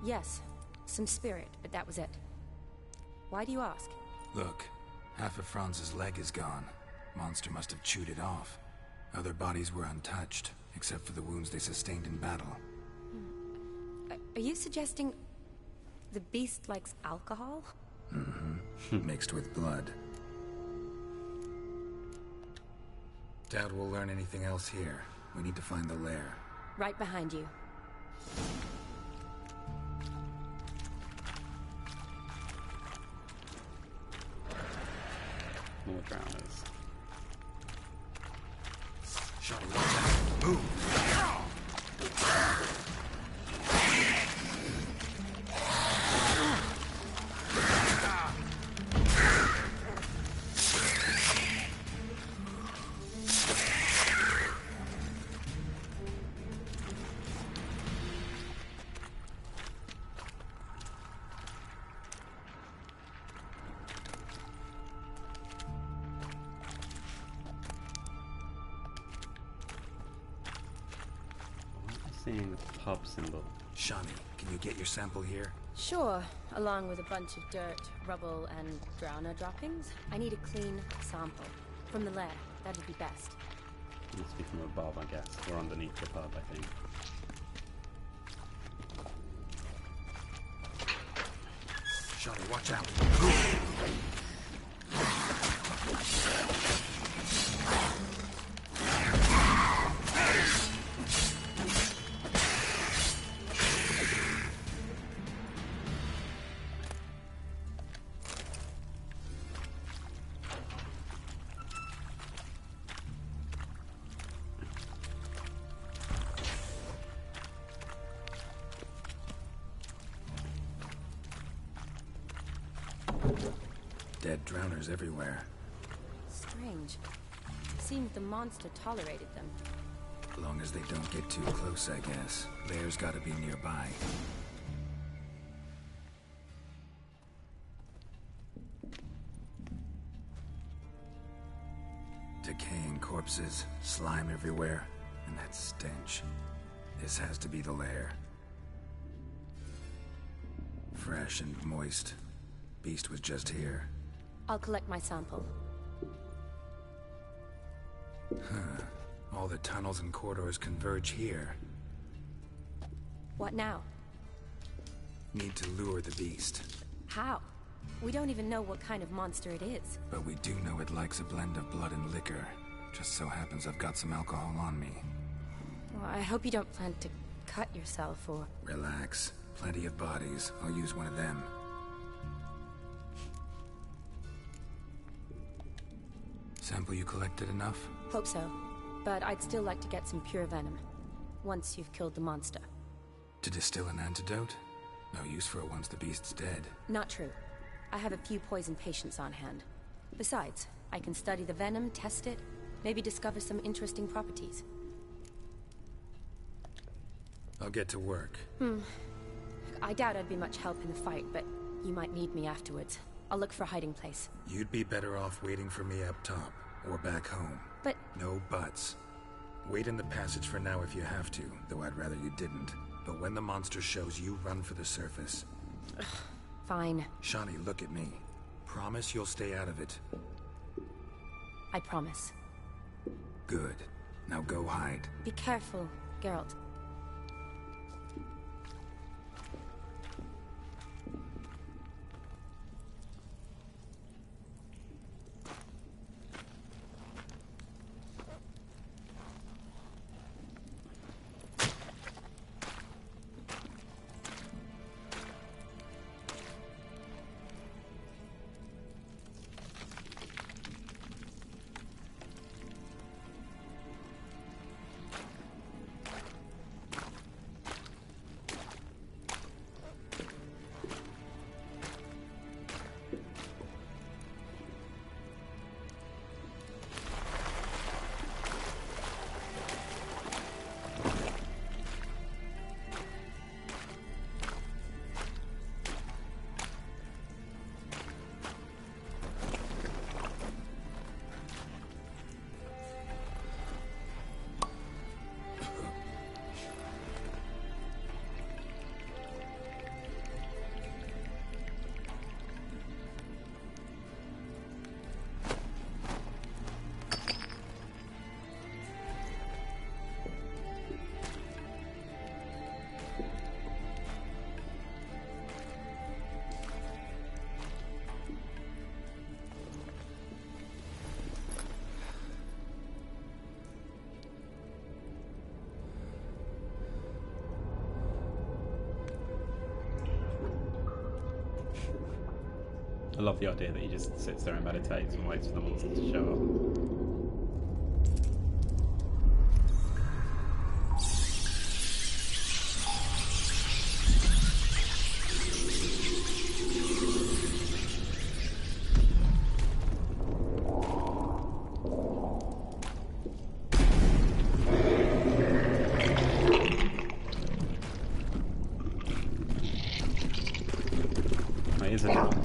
Yes. Some spirit, but that was it. Why do you ask? Look, half of Franz's leg is gone. Monster must have chewed it off. Other bodies were untouched, except for the wounds they sustained in battle. Are you suggesting the beast likes alcohol? Mm-hmm. Mixed with blood. Doubt we'll learn anything else here. We need to find the lair. Right behind you. More drowners. Shani, watch out. Move! seeing the pub symbol. Shani, can you get your sample here? Sure, along with a bunch of dirt, rubble, and drowner droppings. I need a clean sample. From the lair, that'd be best. It must be from above, I guess, or underneath the pub, I think. Shani, watch out! Dead drowners everywhere. Strange. Seems the monster tolerated them. Long as they don't get too close, I guess. Lair's gotta be nearby. Decaying corpses, slime everywhere, and that stench. This has to be the lair. Fresh and moist. Beast was just here. I'll collect my sample. Huh. All the tunnels and corridors converge here. What now? Need to lure the beast. How? We don't even know what kind of monster it is. But we do know it likes a blend of blood and liquor. Just so happens I've got some alcohol on me. Well, I hope you don't plan to cut yourself or... Relax. Plenty of bodies. I'll use one of them. Sample you collected enough? Hope so. But I'd still like to get some pure venom. Once you've killed the monster. To distill an antidote? No use for it once the beast's dead. Not true. I have a few poison patients on hand. Besides, I can study the venom, test it, maybe discover some interesting properties. I'll get to work. I doubt I'd be much help in the fight, but you might need me afterwards. I'll look for a hiding place. You'd be better off waiting for me up top, or back home. But... No buts. Wait in the passage for now if you have to, though I'd rather you didn't. But when the monster shows, you run for the surface. Fine. Shani, look at me. Promise you'll stay out of it. I promise. Good. Now go hide. Be careful, Geralt. I love the idea that he just sits there and meditates and waits for the monster to show up. It is a toad.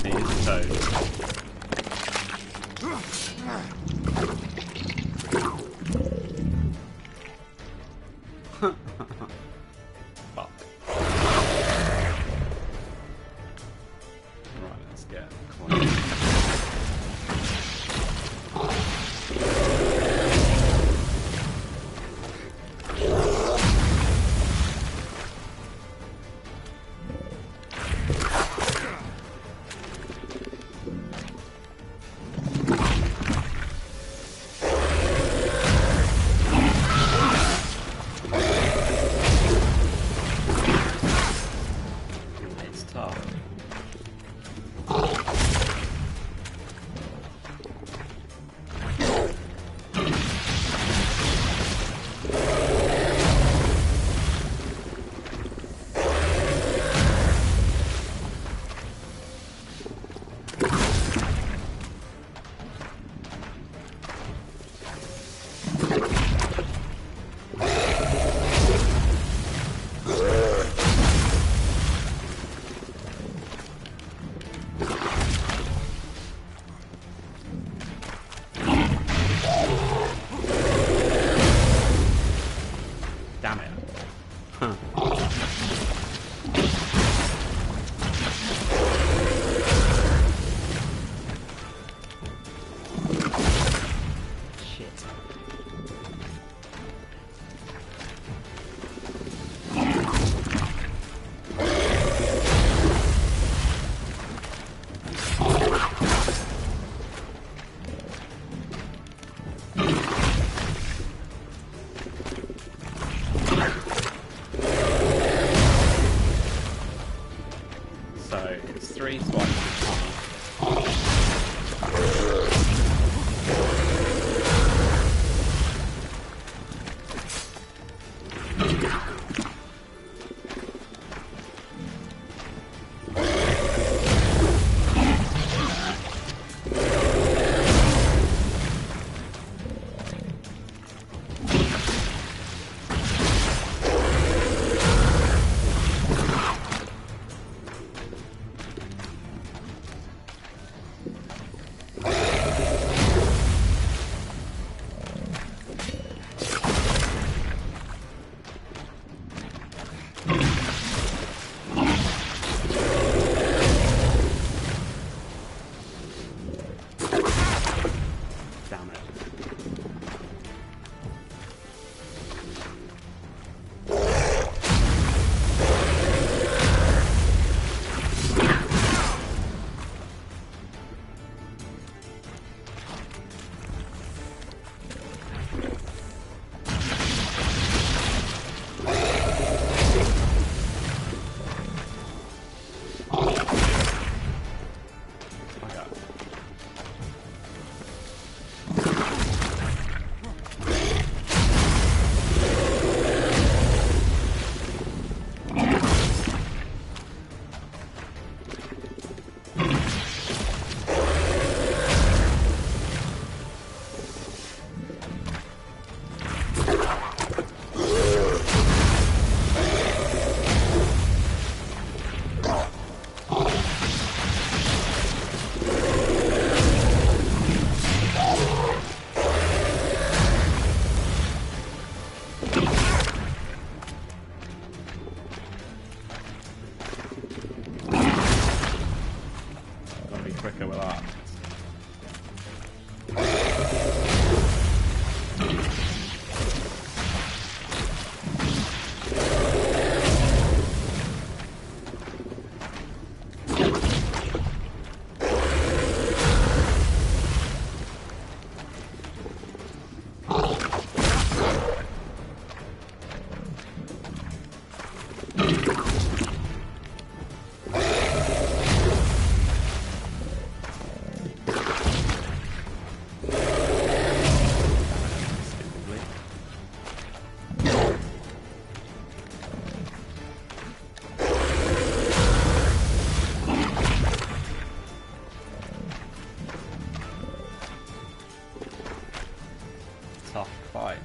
fight.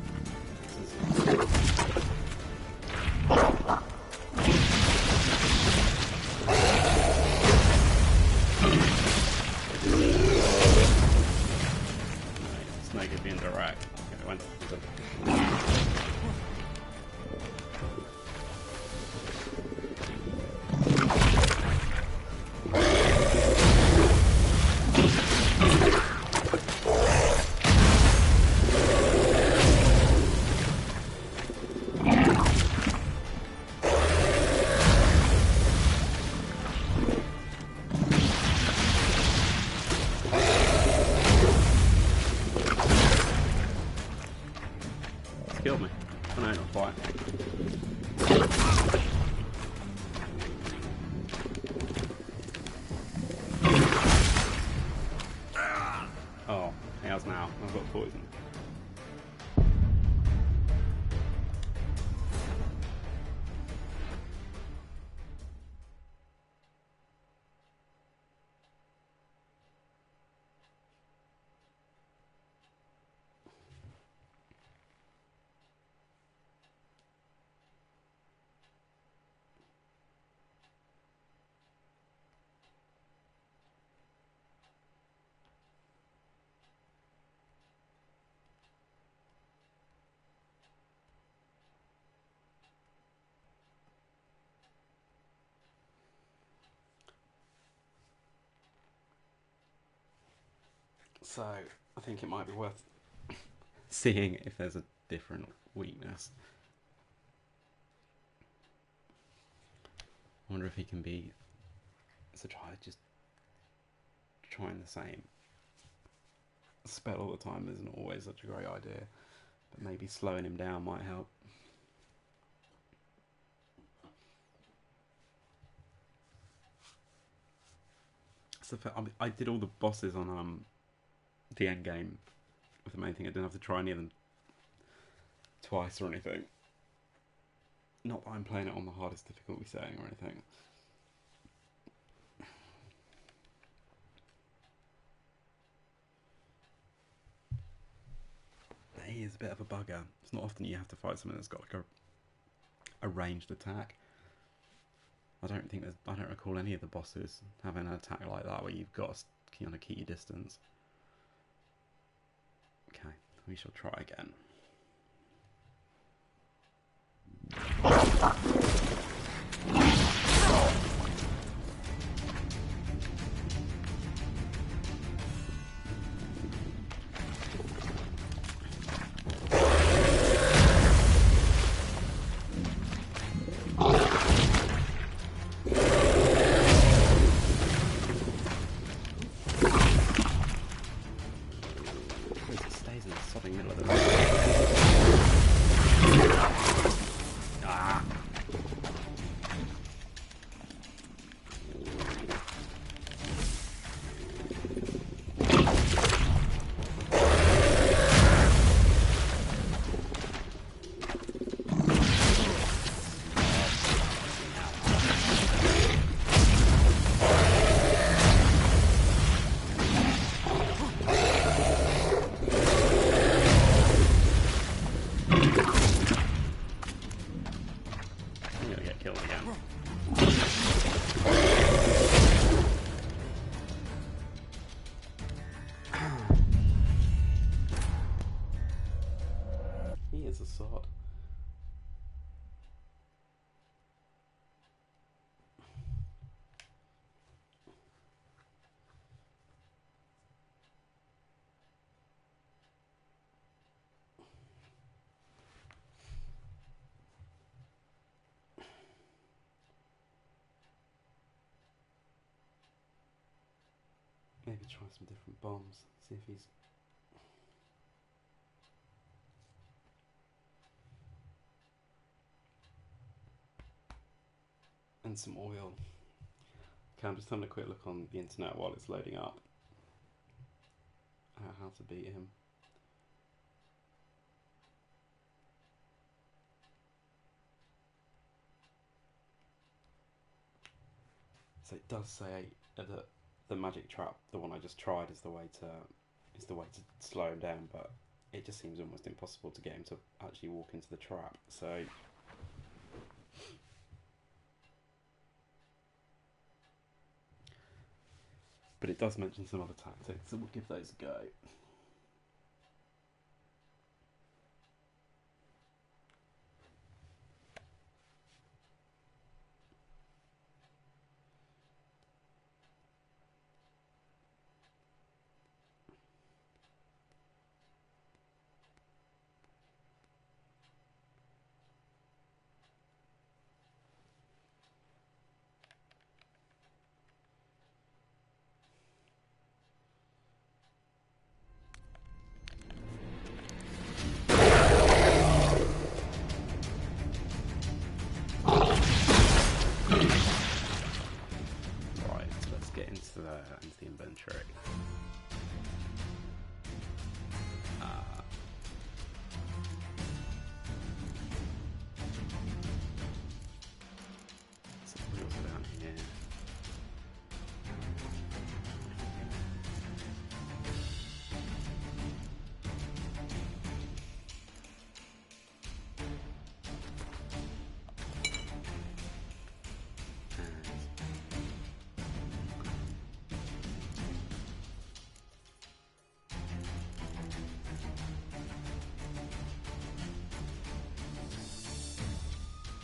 Snake is being direct. Okay, went. Killed me. Oh no, not quite. Oh, how's now? I've got poison. So, I think it might be worth seeing if there's a different weakness. I wonder if he can be... So try just trying the same spell all the time isn't always such a great idea. But maybe slowing him down might help. So I did all the bosses on the end game with the main thing. I didn't have to try any of them twice or anything. Not that I'm playing it on the hardest difficulty setting or anything. He is a bit of a bugger. It's not often you have to fight someone that's got like a ranged attack. I don't recall any of the bosses having an attack like that where you've got to kind of keep your distance. Okay, we shall try again. He is a sod. Maybe try some different bombs, see if he's... And some oil. Okay, I'm just having a quick look on the internet while it's loading up. How to beat him. So it does say that the magic trap, the one I just tried, is the way to slow him down, but it just seems almost impossible to get him to actually walk into the trap. So but it does mention some other tactics, so we'll give those a go. Into the inventory. So wheels down here.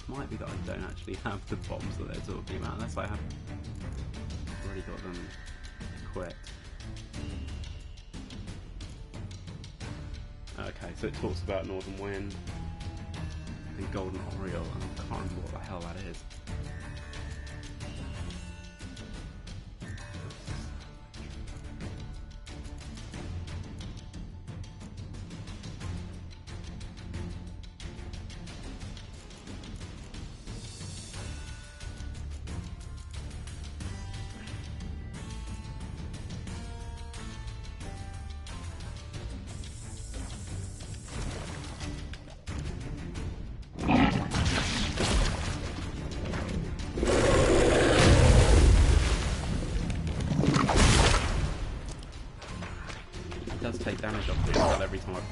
Might be that I don't actually have the bombs that they're talking about, unless I have already got them equipped. Okay, so it talks about Northern Wind and Golden Oriole, and I can't remember what the hell that is. Take damage off doing that every time.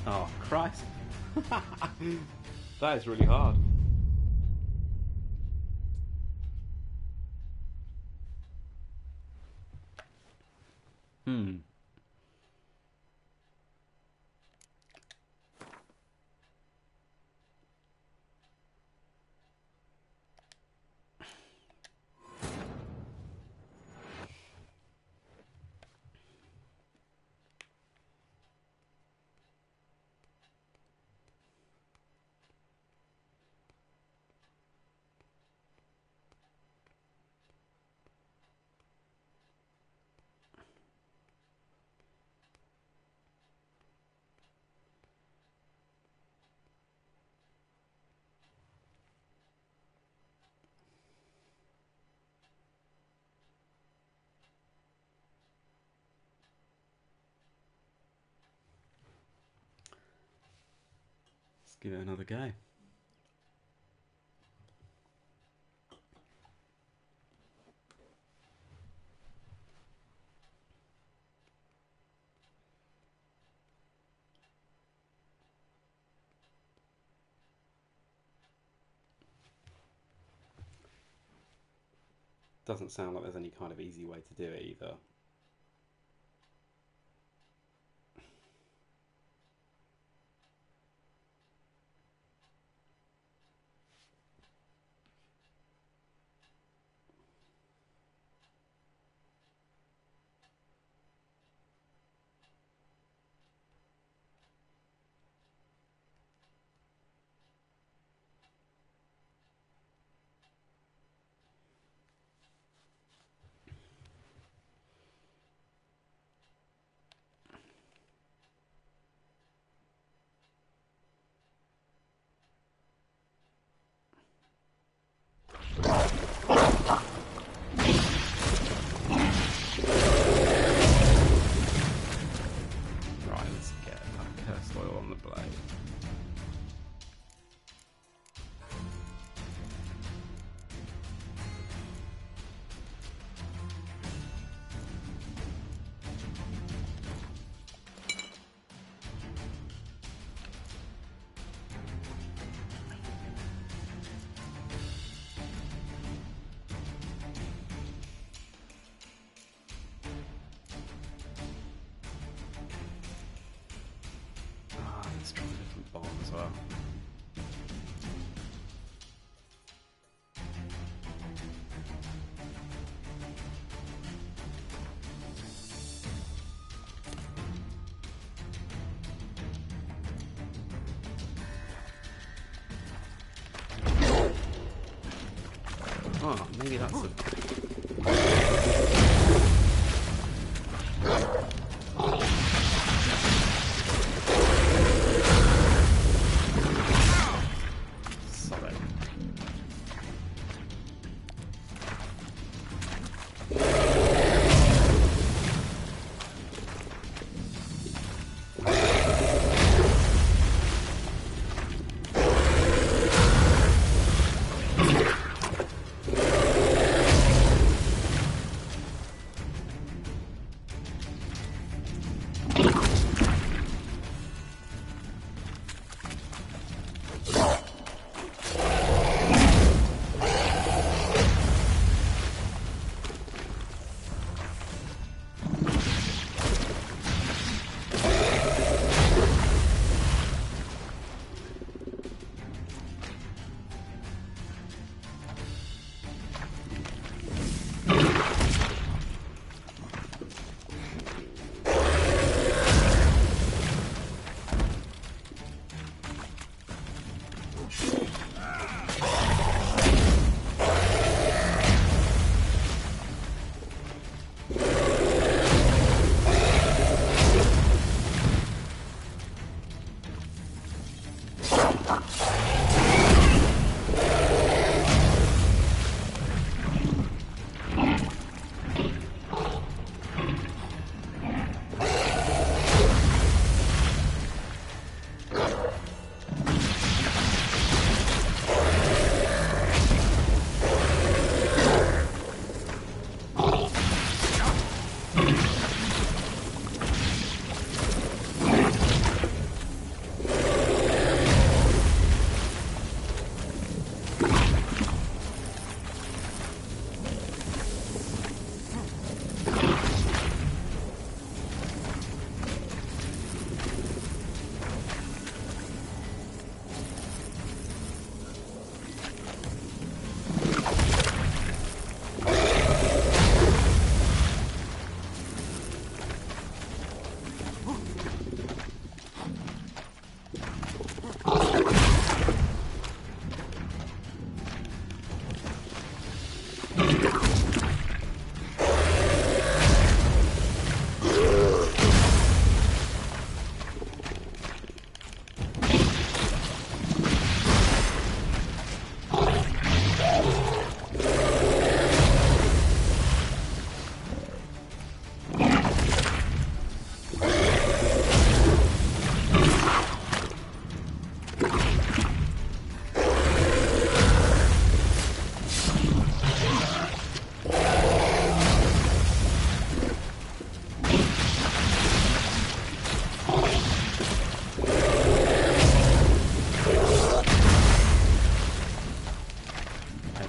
Oh, Christ. That is really hard. Let's give it another go. Doesn't sound like there's any kind of easy way to do it either. Let's try a different bomb as well. Oh, maybe that's a...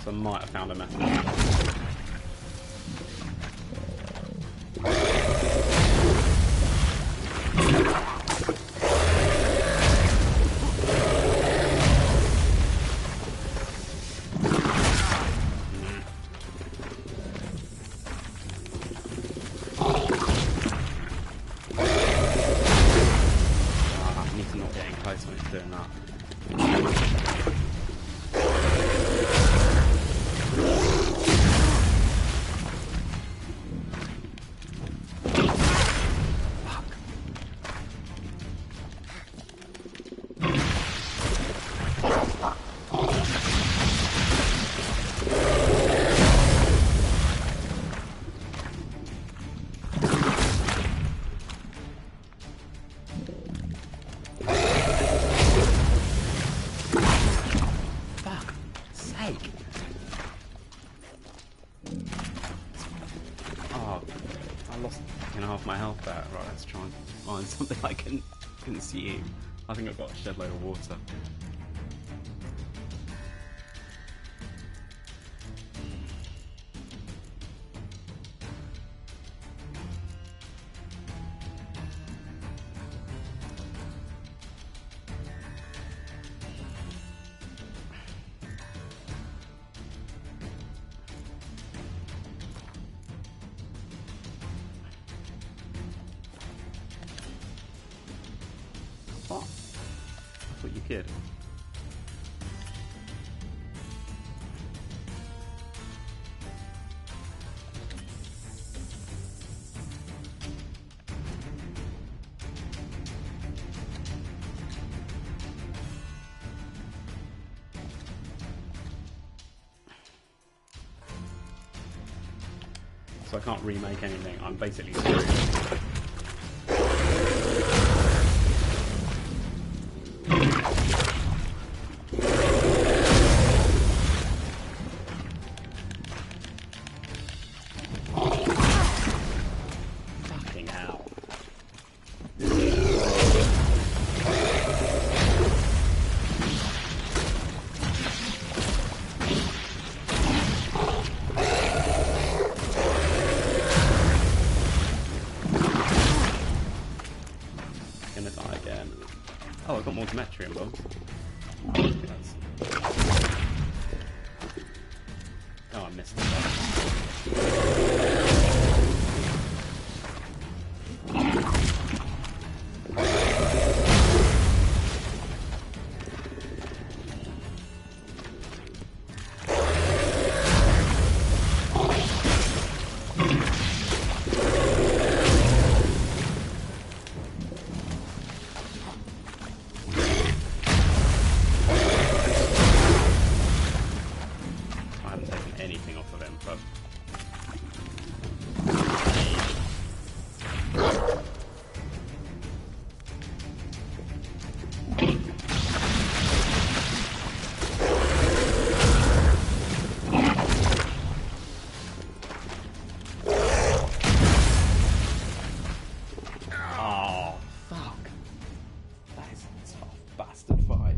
So I might have found a message. I need to not get in close when it's doing that. My health there. Right, let's try and find something I can consume. I think I've got a shed load of water. What? I thought you could. So I can't remake anything. I'm basically screwed. Oh, I got more Demetrium bombs. Oh, I missed that. Anything off of him, but oh fuck, that is a tough bastard fight.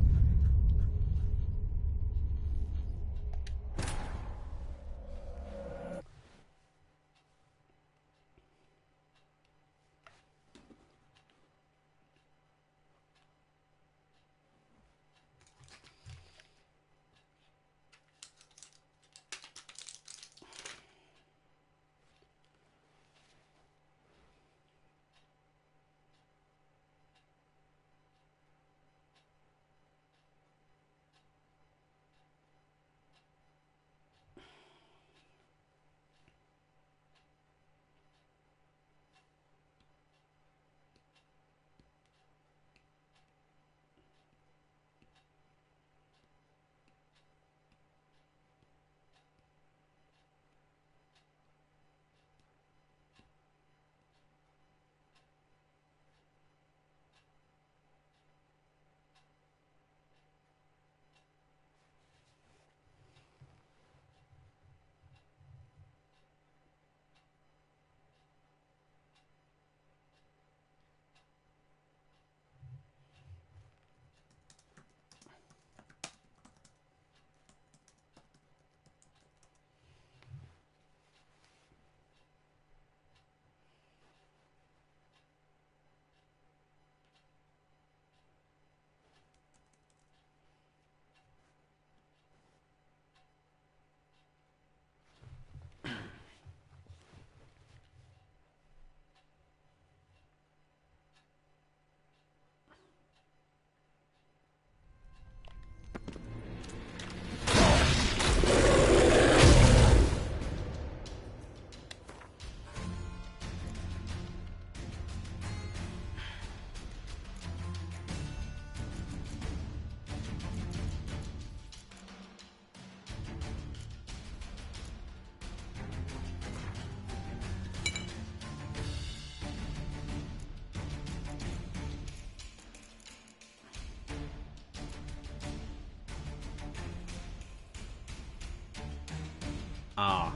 Ah.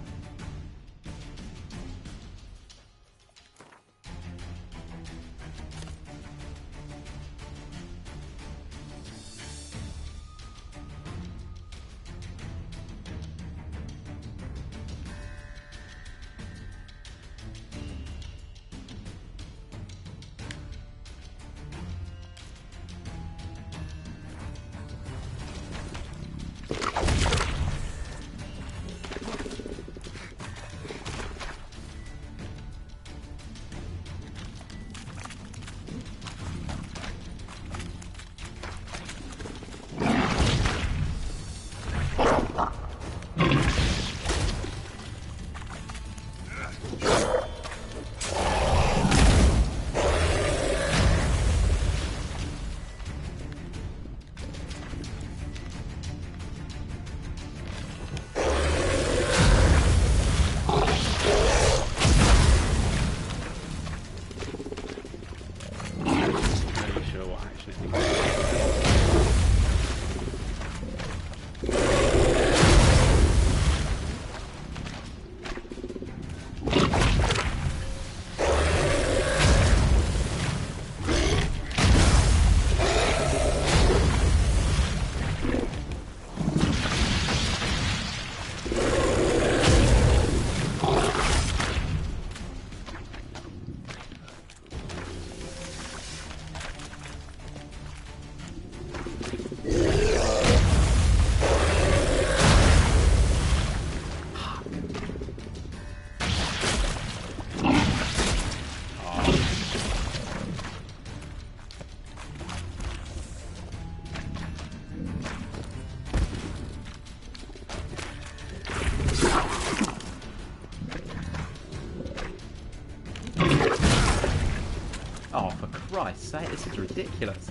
Oh, for Christ's sake, this is ridiculous.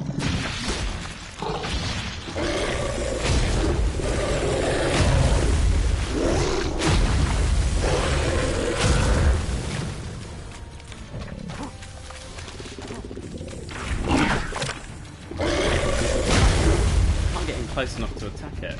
I'm getting close enough to attack it.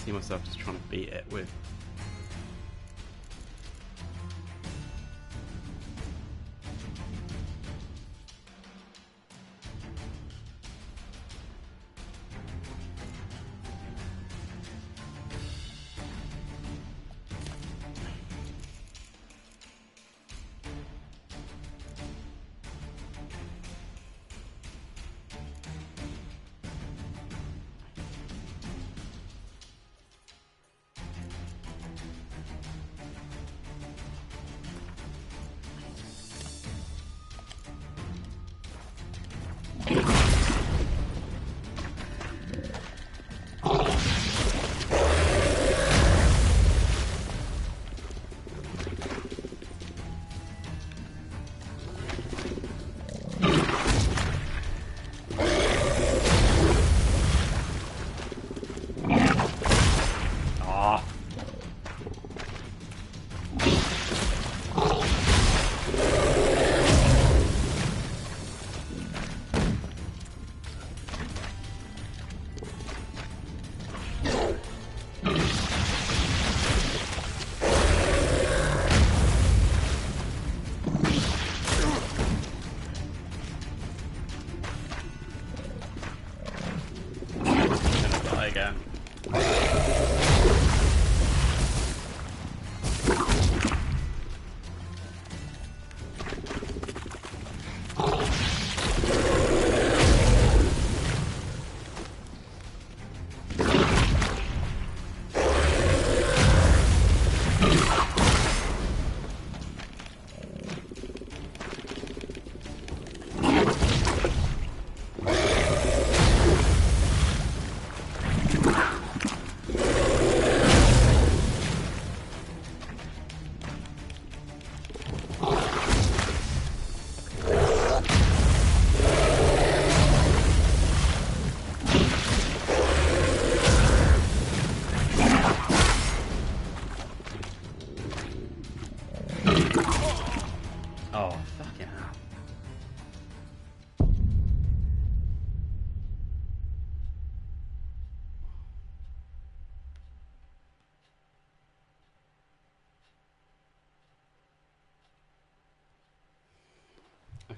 see myself just trying to beat it with.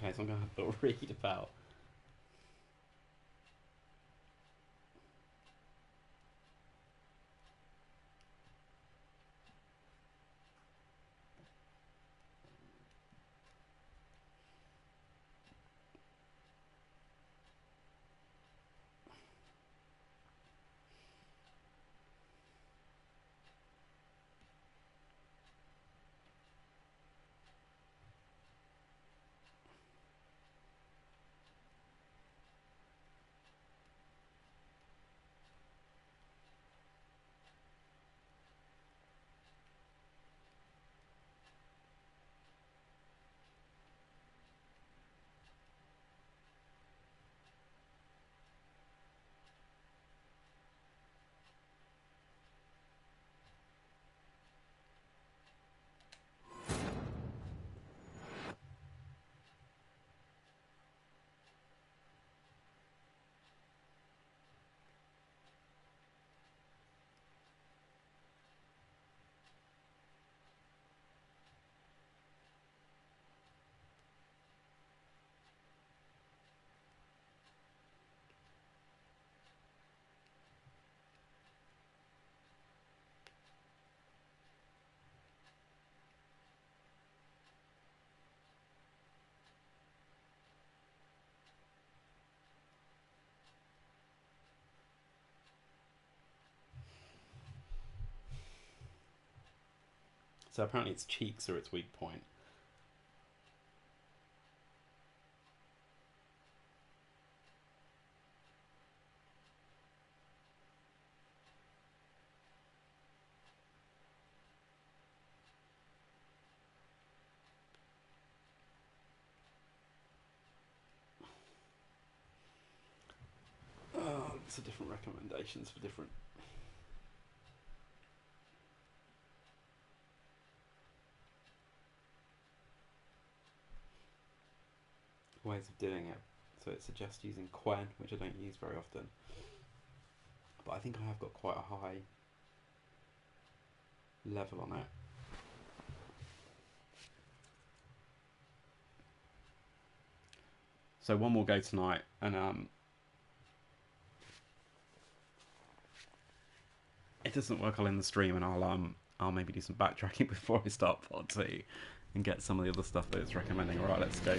Okay, so I'm going to have to read about. So apparently its cheeks are its weak point. Lots of different recommendations for different ways of doing it. So it suggests using Quen, which I don't use very often. But I think I have got quite a high level on it. So one will go tonight, and it doesn't work, I'll end the stream, and I'll maybe do some backtracking before I start part 2 and get some of the other stuff that it's recommending. Alright, let's go.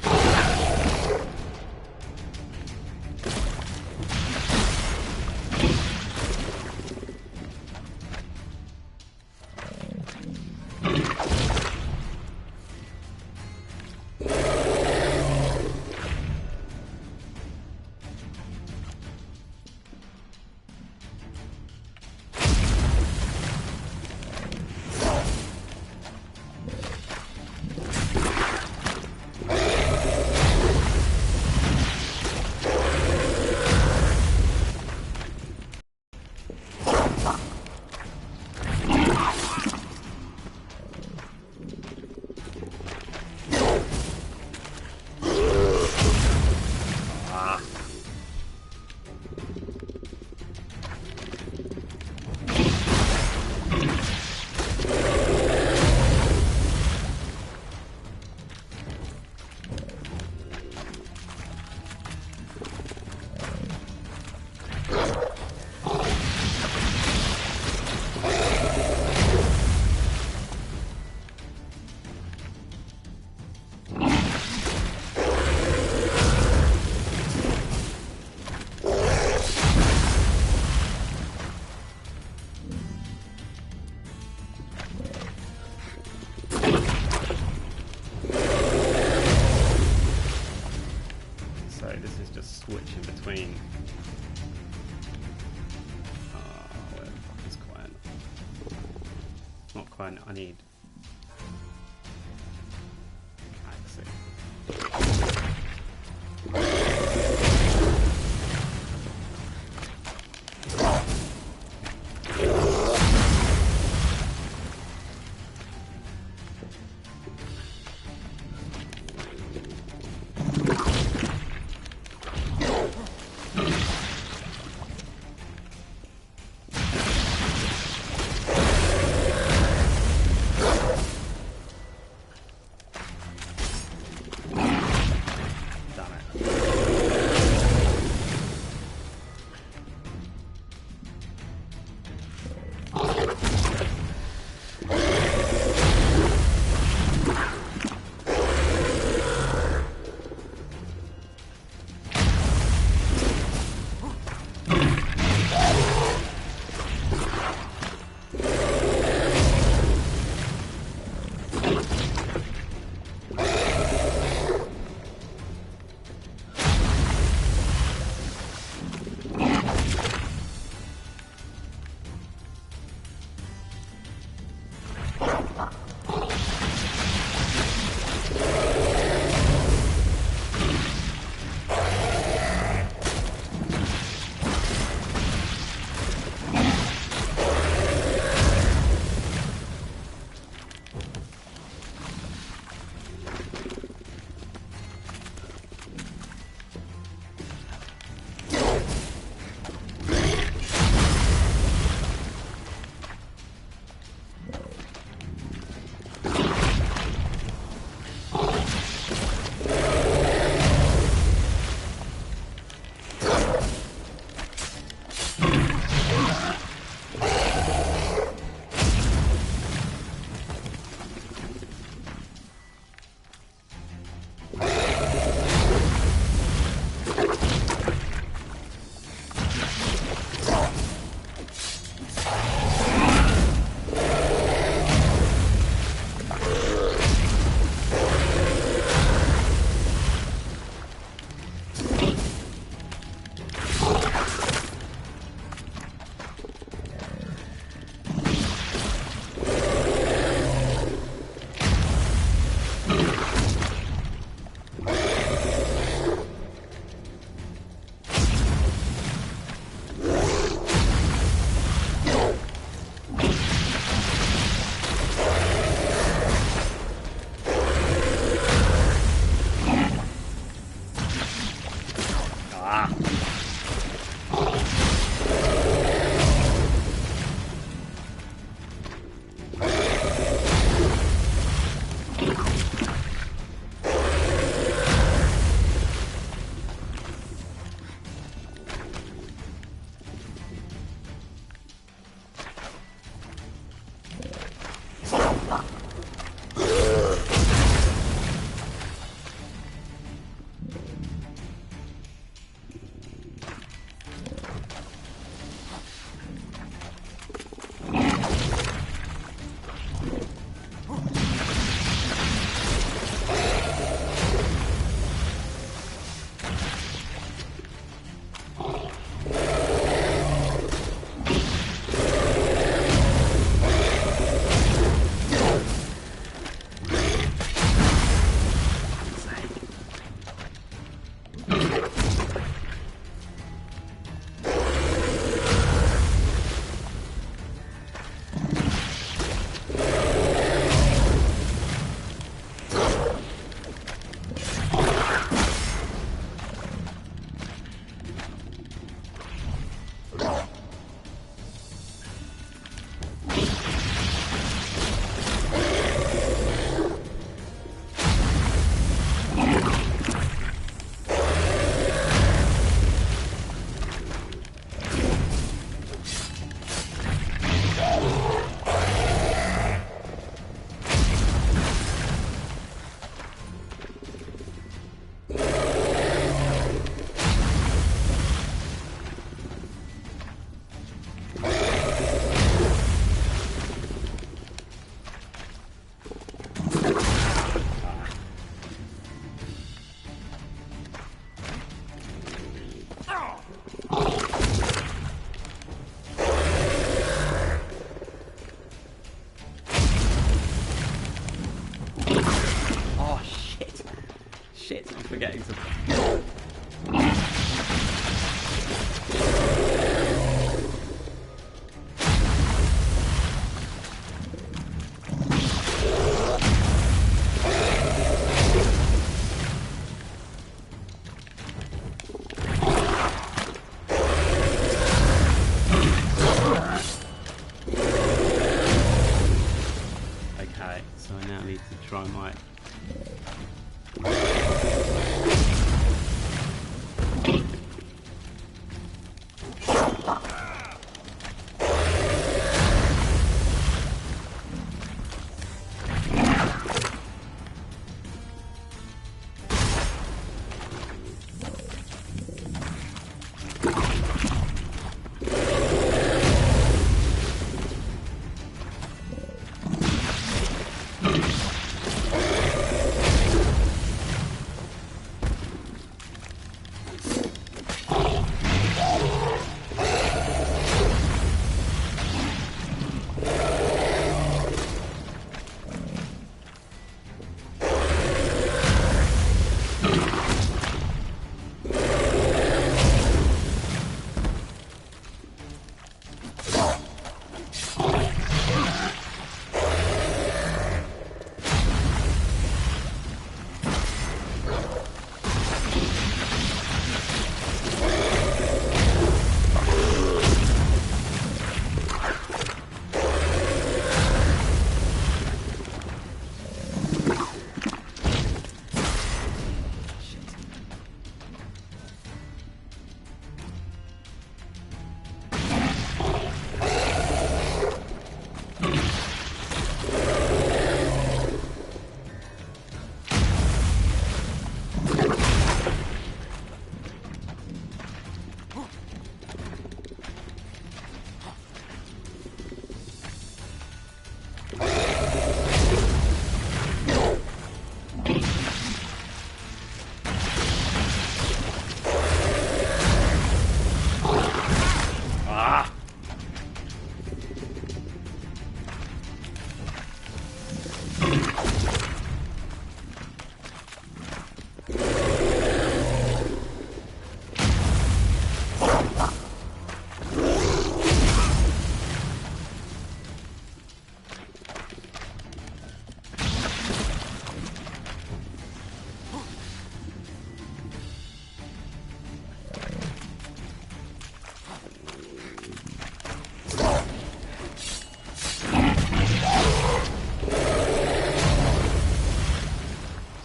I need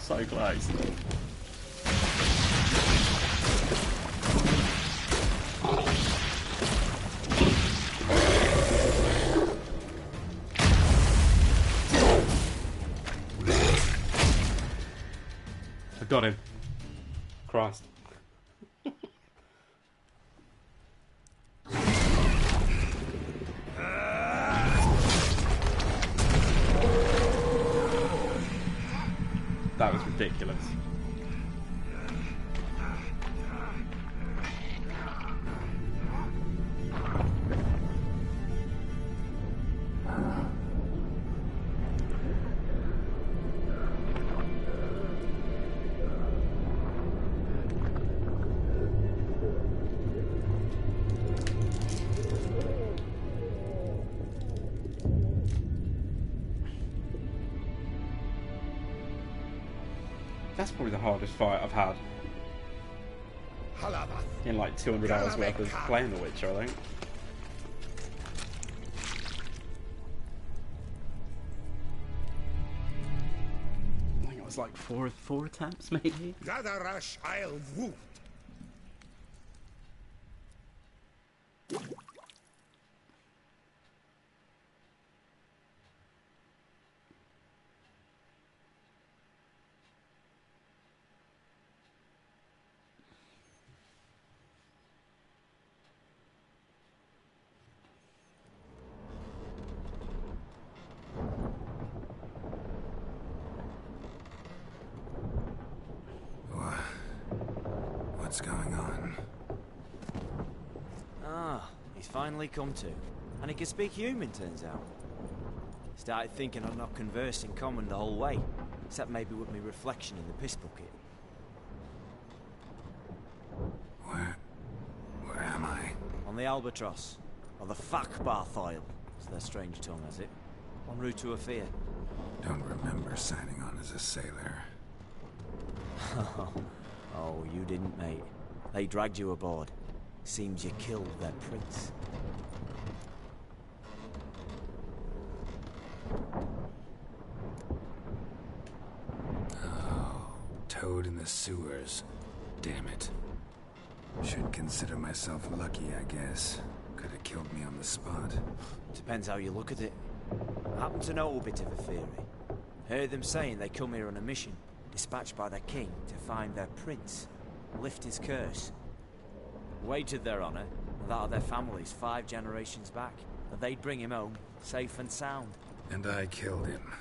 So close. I got him. Christ. That was ridiculous. That's probably the hardest fight I've had in like 200 hours worth of playing The Witcher, I think. I think it was like four attempts, maybe. What's going on? Ah, he's finally come to. And he can speak human, turns out. Started thinking I'd not conversed in common the whole way, except maybe with my reflection in the piss bucket. on the Albatross. Or the Fakbarthoil, as their strange tongue has it. En route to Ophir. Don't remember signing on as a sailor. Oh, you didn't, mate. They dragged you aboard. Seems you killed their prince. Oh, toad in the sewers. Damn it. Should consider myself lucky, I guess. Could have killed me on the spot. Depends how you look at it. I happen to know a bit of a theory. Heard them saying they come here on a mission, dispatched by their king to find their prince, lift his curse. Wagered their honour, and that of their families 5 generations back, that they'd bring him home, safe and sound. And I killed him.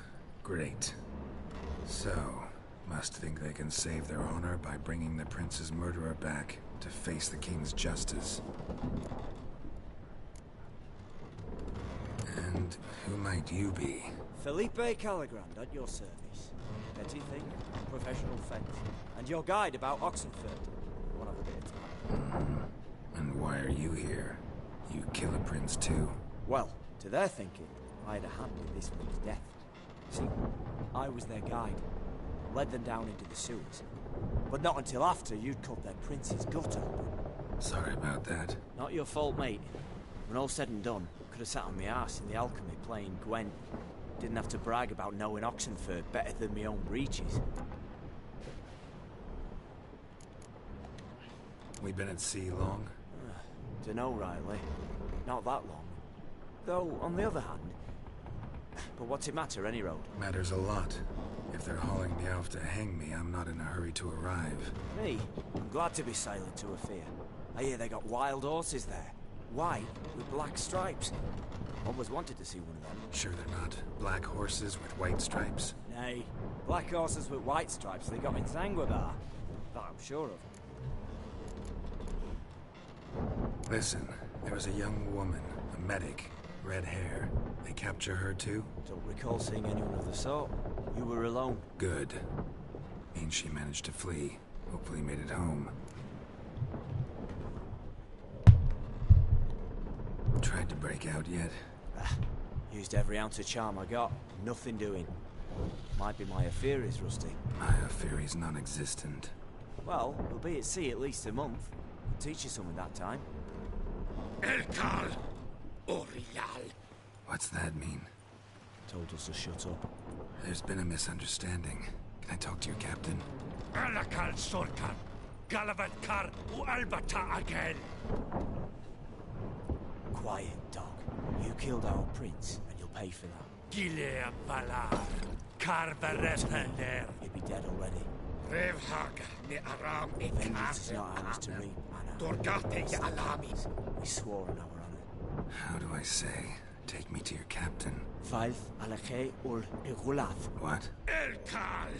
Great. So, must think they can save their honor by bringing the prince's murderer back to face the king's justice. And who might you be? Felipe Caligrand at your service. Petty thing, professional fence, and your guide about Oxenford. One of a bit of time. And why are you here? You kill a prince too? Well, to their thinking, I had a hand in this one's death. See, I was their guide. Led them down into the sewers. But not until after you'd cut their prince's gut open. Sorry about that. Not your fault, mate. When all said and done, could have sat on my arse in the alchemy playing Gwent. Didn't have to brag about knowing Oxenford better than my own breeches. We been at sea long? Dunno, Riley. Not that long. Though, on the other hand... But what's it matter, any road? Matters a lot. If they're hauling me off to hang me, I'm not in a hurry to arrive. Me? I'm glad to be sailing to Ophir. I hear they got wild horses there. White, with black stripes. Always wanted to see one of them. Sure they're not black horses with white stripes? Nay, black horses with white stripes they got in Zanguebar. That I'm sure of. Listen, there was a young woman, a medic, red hair. They capture her too? Don't recall seeing anyone of the sort. You were alone. Good. Means she managed to flee. Hopefully made it home. Tried to break out yet? Used every ounce of charm I got. Nothing doing. Might be my Ophiri's rusty. My Ophiri's non-existent. Well, we'll be at sea at least a month. Teach you something that time. Elkal Orial. What's that mean? Told us to shut up. There's been a misunderstanding. Can I talk to your captain? Alakal Sorkan. Galavat Kar U Albata again. Quiet, dog. You killed our prince, and you'll pay for that. Gileam Valar. Carverefender. You'd be dead already. Revhaga ni Aram ni Vengeance is not ours to reap, Anna. Dorgate ya Alamis. We swore on our honor. How do I say? Take me to your captain. Valth Alakhe ul Igulath. What? Elkal.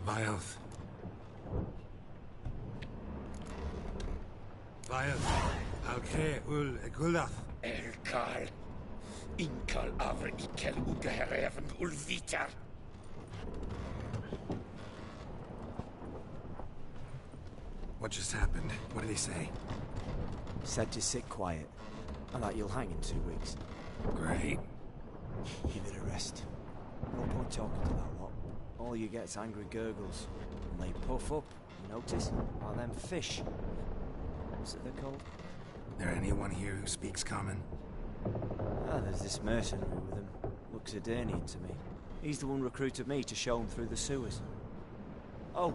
Vilth. Vilth. Alkhe ul Igulath. Elkal. Inkal avre ikel ugehereven ulvitar. What just happened? What did he say? Said to sit quiet, and that you'll hang in 2 weeks. Great. Give it a rest. No point talking to that lot. All you get is angry gurgles. And they puff up, you notice? Are them fish. What's it they're called? There anyone here who speaks common? There's this mercenary with him. Looks Adernian to me. He's the one recruited me to show him through the sewers. Oh,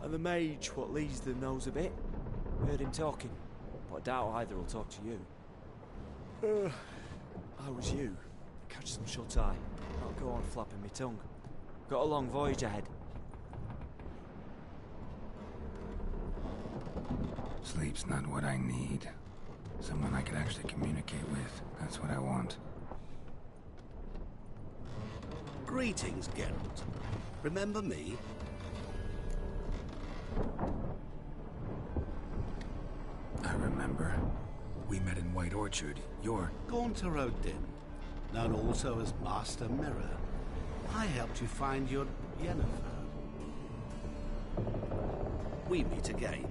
and the mage what leads them knows a bit. Heard him talking, but I doubt either will talk to you. I was you. Catch some shut-eye. I'll go on flapping my tongue. Got a long voyage ahead. Sleep's not what I need. Someone I can actually communicate with. That's what I want. Greetings, Geralt. Remember me? I remember. We met in White Orchard. You're... Gaunter O'Din, known also as Master Mirror. I helped you find your Yennefer. we meet again.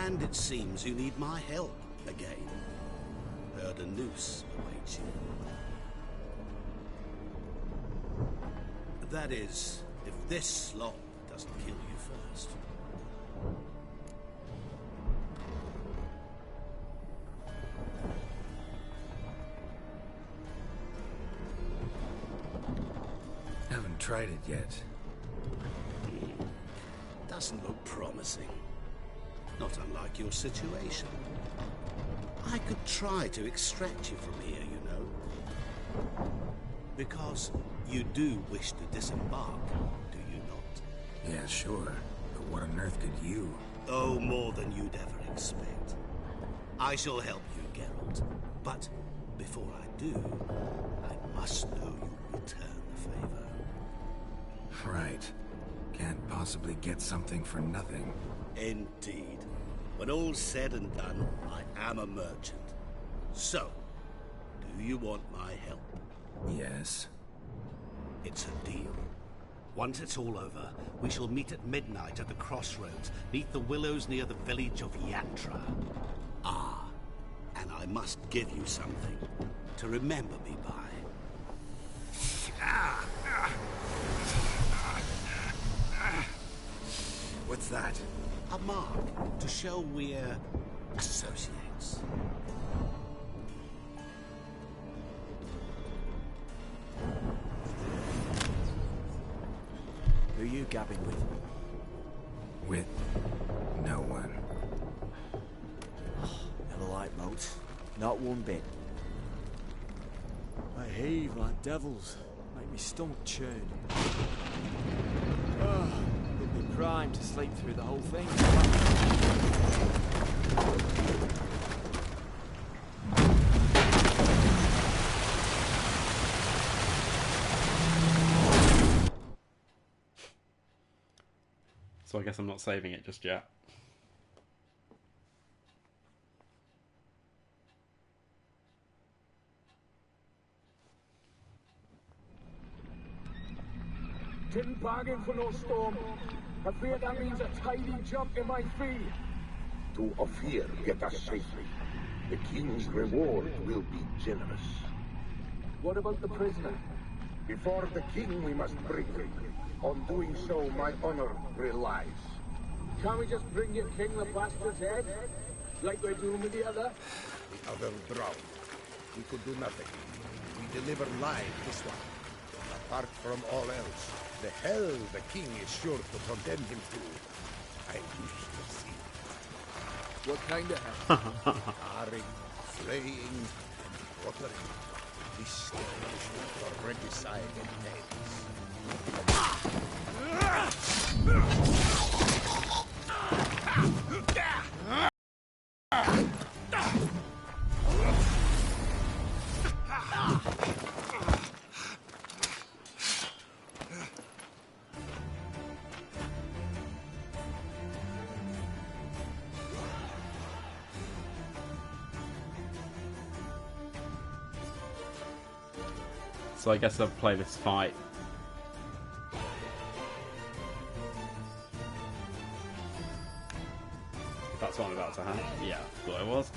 And it seems you need my help again. Heard a noose awaits you. That is, if this slop doesn't kill you first. Haven't tried it yet. Doesn't look promising. Not unlike your situation. I could try to extract you from here, you know. Because you do wish to disembark, do you not? Yeah, sure. But what on earth could you? Oh, more than you'd ever expect. I shall help you, Geralt. But before I do, I must know you return the favor. Right. Can't possibly get something for nothing. Indeed. When all's said and done, I am a merchant. So, do you want my help? Yes. It's a deal. Once it's all over, we shall meet at midnight at the crossroads, neath the willows near the village of Yantra. Ah, and I must give you something to remember me by. What's that? A mark to show we're associates. Who are you gabbing with? With no one. Never like boats. Not one bit. I heave like devils. Make me stomach churn. Would be primed to sleep through the whole thing. So I guess I'm not saving it just yet. Didn't bargain for no storm. Afraid that means a tidy jump in my fee. To Ophir, get us safely. The king's reward will be generous. What about the prisoner? Before the king we must bring him. On doing so, my honor relies. Can't we just bring your king the bastard's head? Like we're doing with the other? The other drowned. We could do nothing. We deliver live this one. Apart from all else, the hell the king is sure to condemn him to, I wish to see. What kind of hell? Scarring, flaying, and watering. This is for regicide and So I guess I'll play this fight. That's what I'm about to have. Yeah, thought it was.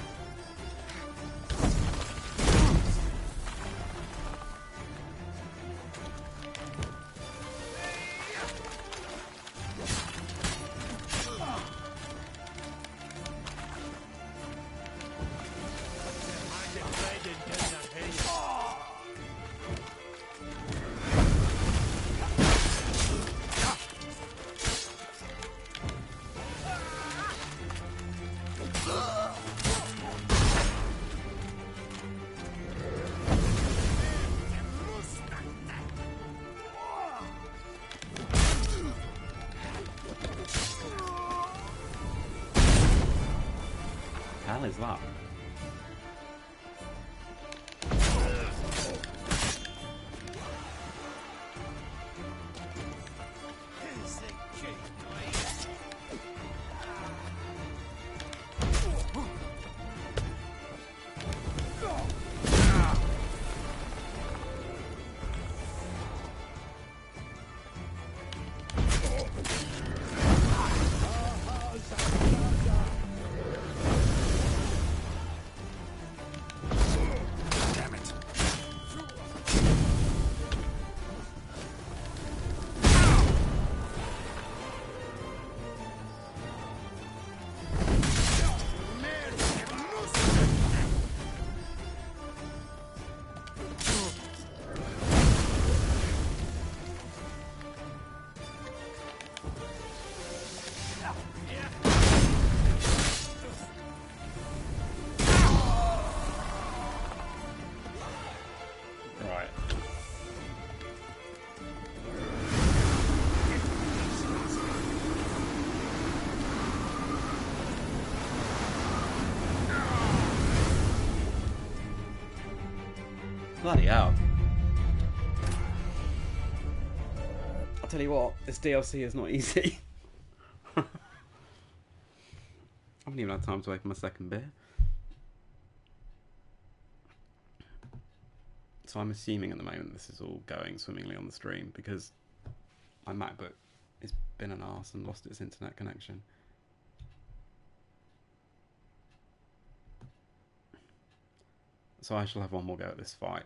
Hell is that? Bloody hell. I'll tell you what, this DLC is not easy. I haven't even had time to open my second beer. So I'm assuming at the moment this is all going swimmingly on the stream because my MacBook has been an arse and lost its internet connection. So I shall have one more go at this fight.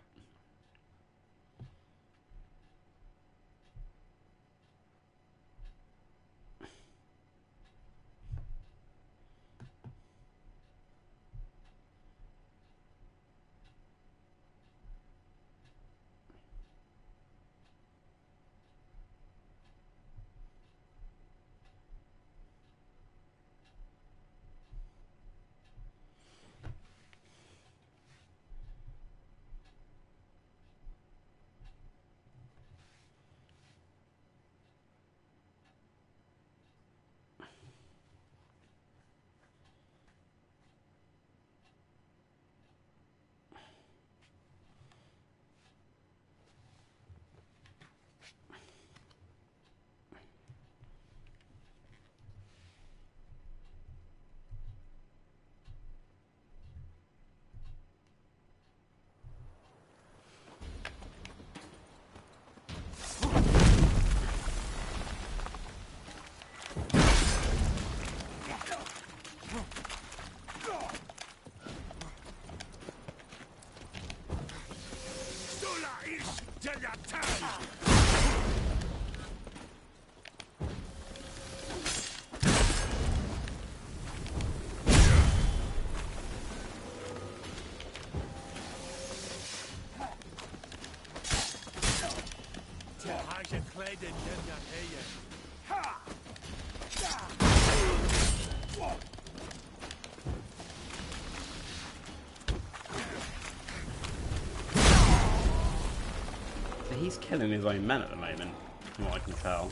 So he's killing his own men at the moment, from what I can tell.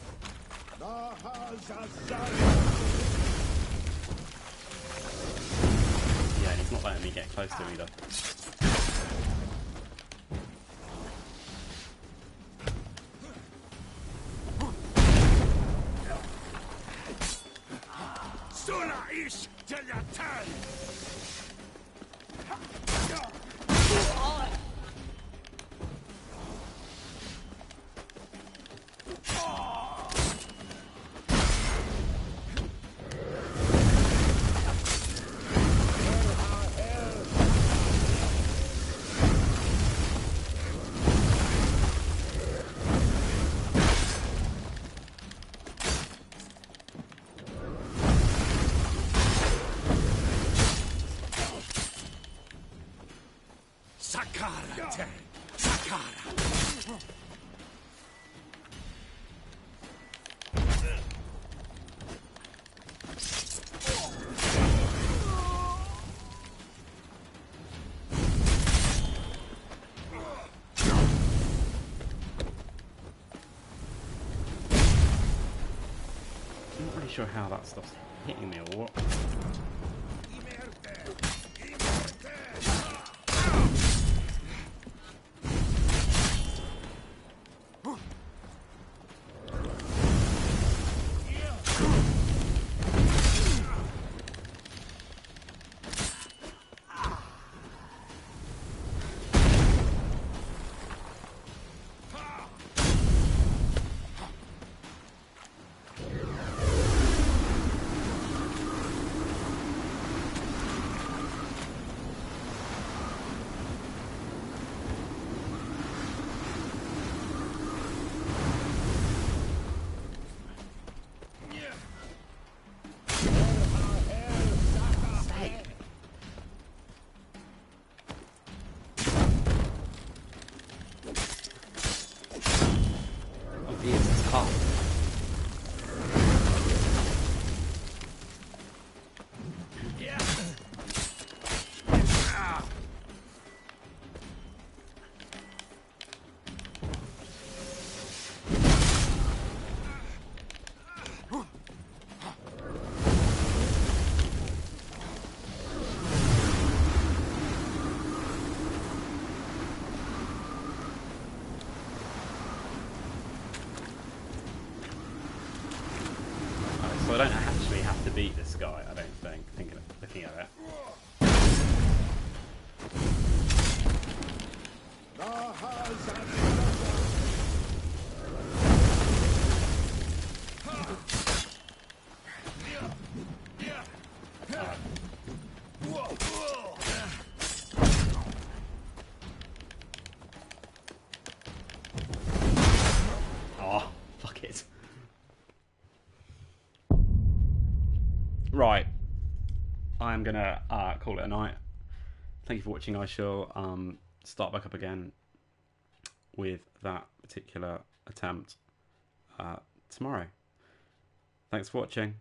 Yeah, and he's not letting me get close to him either. I'm not really sure how that stuff's hitting me or what. So I don't actually have to beat this guy, I don't think, looking at it. Oh, fuck it. Right. I'm gonna call it a night. Thank you for watching. I shall start back up again with that particular attempt tomorrow. Thanks for watching.